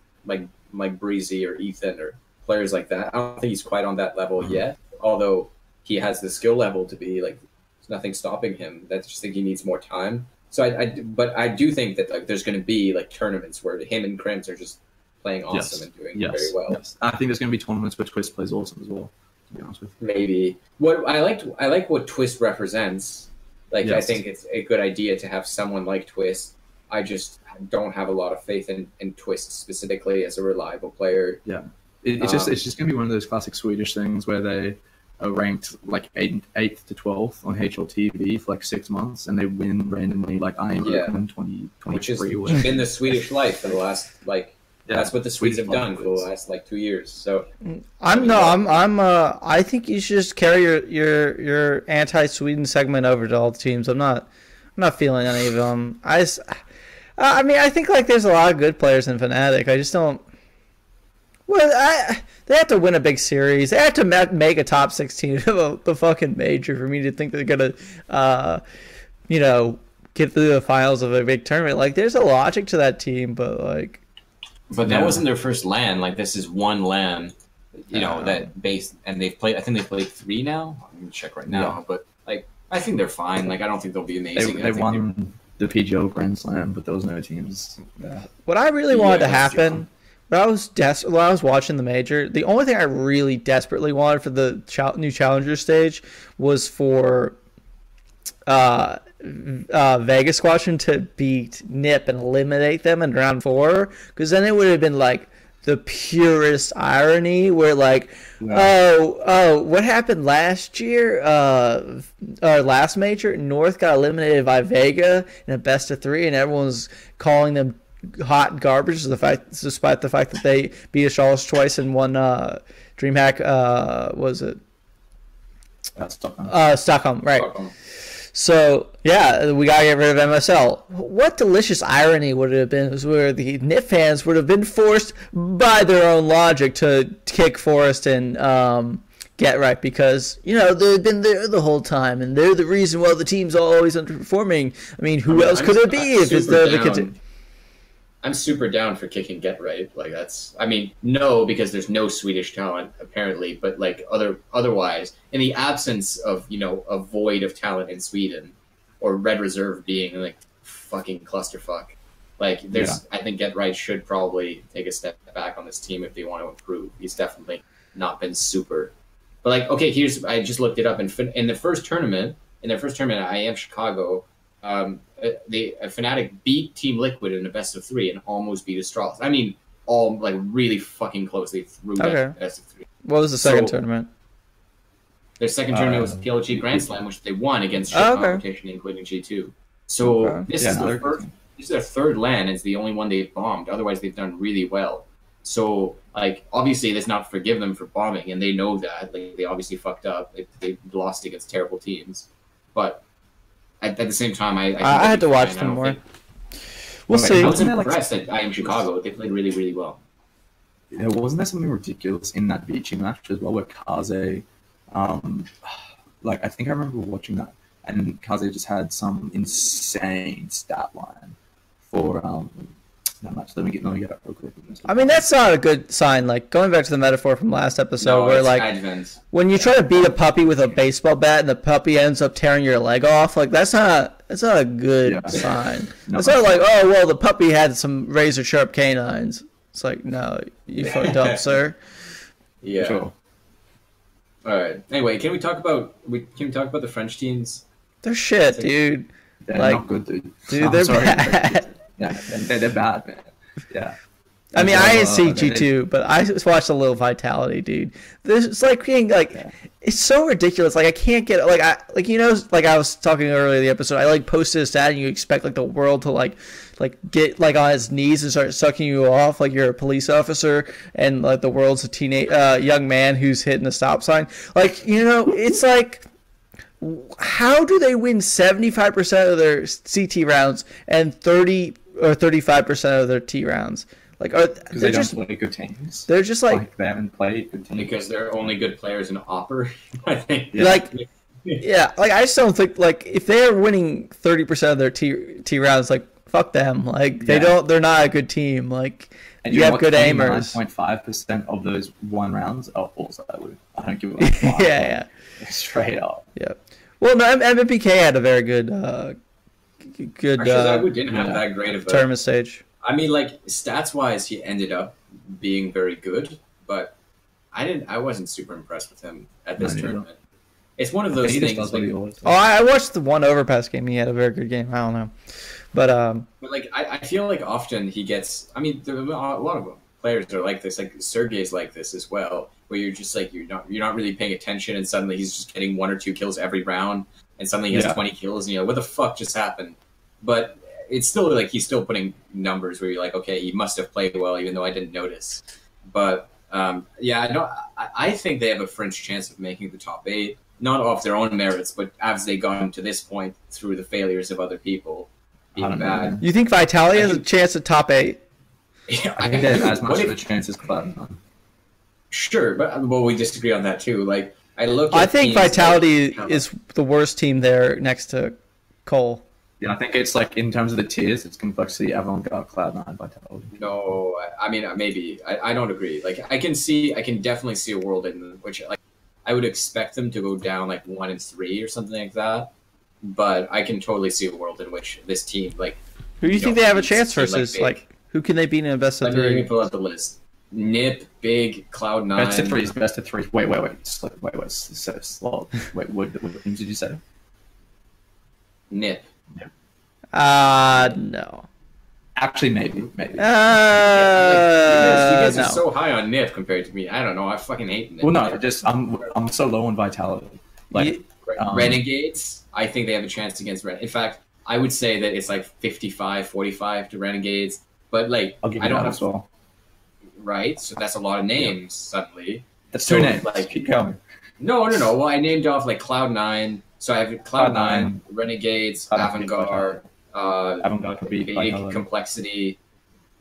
S2: Breezy or Ethan or players like that. I don't think he's quite on that level yet, although he has the skill level to be like, there's nothing stopping him. I just think he needs more time. So but I do think that like there's going to be like tournaments where him and Crims are just playing awesome and doing very well.
S3: Yes. I think there's going to be tournaments where Twist plays awesome as well, to be honest with you.
S2: Maybe. What I like what Twist represents. Like I think it's a good idea to have someone like Twist. I just don't have a lot of faith in Twist specifically as a reliable player.
S3: Yeah. It's just going to be one of those classic Swedish things where they are ranked like 8th to 12th on HLTV for like 6 months, and they win randomly like IEM 2023.
S2: Which has been the Swedish life for the last like. That's what the Swedes have done for the last like 2 years. So
S1: I think you should just carry your anti-Sweden segment over to all the teams. I'm not feeling any of them. I mean, I think like there's a lot of good players in Fnatic. I just don't. Well, they have to win a big series. They have to make a top 16 of the fucking major for me to think they're gonna, get through the finals of a big tournament. Like, there's a logic to that team, but like.
S2: But that wasn't their first LAN. Like, this is one LAN, that base, and they've played. I think they've played 3 now. I'm gonna check right now, but like, I think they're fine. Like, I don't think they'll be amazing.
S3: They won the PGL Grand Slam, but there was no teams.
S1: What I really wanted to happen, when I was watching the major, the only thing I really desperately wanted for the new Challenger stage was for Vegas Squadron to beat NIP and eliminate them in round 4, because then it would have been like the purest irony where like, what happened last year, last major, North got eliminated by Vega in a best of 3 and everyone's calling them hot garbage despite the fact that they beat Astralis twice and won DreamHack, was it Stockholm, right? Stockholm. So, yeah, we got to get rid of MSL. What delicious irony would it have been where the NIP fans would have been forced by their own logic to kick Forest and Get Right because, you know, they've been there the whole time and they're the reason why the team's always underperforming. I mean, who else could it be if it's the...
S2: I'm super down for kicking Get Right. Like that's, I mean, no, because there's no Swedish talent apparently, but like otherwise, in the absence of, you know, a void of talent in Sweden, or Red Reserve being like fucking clusterfuck, like there's, I think Get Right should probably take a step back on this team if they want to improve. He's definitely not been super, but like, okay, I just looked it up in their first tournament at IEM Chicago. The Fnatic beat Team Liquid in a best of 3 and almost beat Astralis. I mean, all like really fucking closely through that best of 3.
S1: What was the second tournament?
S2: Their second tournament was the PLG Grand Slam, which they won against competition, including G2. So this is their third LAN. It's the only one they've bombed. Otherwise, they've done really well. So, like, obviously, let's not forgive them for bombing, and they know that. Like, they obviously fucked up. They lost against terrible teams, but. At the same time, I
S1: had to watch them more. We'll see.
S2: I was impressed at IEM Chicago. They played really, really well.
S3: Yeah, wasn't there something ridiculous in that Vici match as well, where Kaze, like I think I remember watching that, and Kaze just had some insane stat line for that match. Let me get it up real quick.
S1: I mean, that's not a good sign. Like, going back to the metaphor from last episode, where, like, when you try to beat a puppy with a baseball bat and the puppy ends up tearing your leg off, like, that's not a good sign. It's not like, oh, well, the puppy had some razor-sharp canines. It's like, no, you fucked up, sir.
S2: Yeah. Sure. All right. Anyway, can we talk about the French teams?
S1: They're shit, dude.
S3: They're
S1: like,
S3: not good, dude.
S1: Dude, they're bad.
S3: Yeah, they're bad, man. Yeah.
S1: I mean, I didn't see G2, but I just watched a little Vitality, dude. It's like being like, it's so ridiculous. Like I can't get like I was talking earlier in the episode. I like posted a stat, and you expect like the world to like get like on its knees and start sucking you off like you're a police officer, and like the world's a young man who's hitting a stop sign. Like, you know, it's like. How do they win 75% of their CT rounds and 30 or 35% of their T rounds? Like,
S3: they don't play good teams.
S1: They're just like
S3: they haven't played good teams
S2: because they're only good players in Opper. I think.
S1: Like, like I just don't think like if they're winning 30% of their T rounds, like fuck them. Like they're not a good team. Like. And you have good aimers.
S3: 9.5% of those 1 rounds are also I don't give a fuck.
S1: Yeah.
S3: Straight up.
S1: Yeah. Well, no, MPK had a very good
S2: Actually, didn't have that great of a
S1: tournament stage.
S2: I mean, like stats wise, he ended up being very good, but I wasn't super impressed with him at this tournament. It's one of those things. Like,
S1: I watched the one overpass game. He had a very good game. I don't know, but
S2: like I feel like often he gets. I mean, a lot of players are like this. Like Sergey's like this as well, where you're just like you're not really paying attention, and suddenly he's just getting 1 or 2 kills every round, and suddenly he has 20 kills, and you're like, what the fuck just happened? But it's still like he's still putting numbers where you're like, okay, he must have played well, even though I didn't notice. But I think they have a French chance of making the top 8, not off their own merits, but as they gone to this point through the failures of other people being bad.
S1: You think Vitality has a chance at top 8?
S2: Yeah,
S3: I think they have as much of a chance as Cloud9.
S2: Sure, but we disagree on that too. Like
S1: I think Vitality is the worst team there next to Cole.
S3: Yeah, I think it's like in terms of the tiers, it's Complexity, Avant-Garde, Cloud9, Vitality.
S2: No, I mean maybe I don't agree. Like I can definitely see a world in which like I would expect them to go down like 1 and 3 or something like that. but I can totally see a world in which this team, like,
S1: who do you think they have a chance
S2: team
S1: versus?
S2: like
S1: Who can they beat in a best of
S2: Let me
S1: three?
S2: pull up the list. Nip, Big, Cloud9.
S3: Best of threes. Best of threes. Wait. So slow. What teams did you say?
S2: Nip.
S1: No.
S3: Actually, maybe.
S2: You guys are
S1: No.
S2: so high on Nip compared to me. I don't know. I fucking hate Nip.
S3: Well, no, I'm so low on vitality. Like
S2: Renegades, I think they have a chance against Renegades. In fact, I would say that it's like 55-45 to Renegades. But like,
S3: I'll give you
S2: I don't
S3: that
S2: have
S3: as well.
S2: Right, so that's a lot of names suddenly.
S3: That's
S2: So,
S3: two names.
S2: like,
S3: Keep going.
S2: No. Well, I named off like Cloud9. So I have Cloud9,
S3: Cloud9,
S2: Renegades,
S3: Cloud9,
S2: Avantgarde,
S3: Avantgarde could be
S2: Big,
S3: Vitality.
S2: Complexity,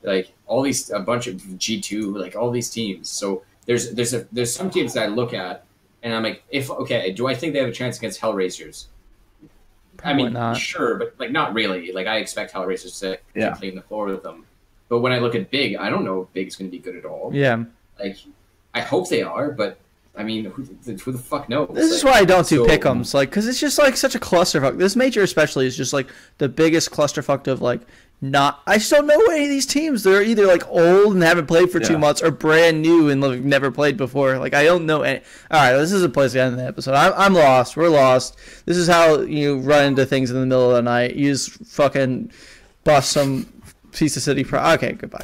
S2: like all these, a bunch of G2, like all these teams. So there's some teams that I look at and I'm like, do I think they have a chance against Hellraisers? I mean,
S1: not.
S2: sure, but like not really. Like I expect Hellraisers to clean the floor with them. But when I look at Big, I don't know if Big is going to be good at all.
S1: Yeah.
S2: Like, I hope they are, but I mean, who the fuck knows?
S1: This is
S2: Like,
S1: why I don't do
S2: so-
S1: pick'ems, like, because it's just like such a clusterfuck. This major especially is just like the biggest clusterfuck of like not. I just don't know any of these teams. They're either like old and haven't played for 2 months, or brand new and like, never played before. Like I don't know any. All right, this is a place to end the episode. I'm lost. We're lost. This is how you run into things in the middle of the night. You just fucking bust some piece of city. Okay, goodbye.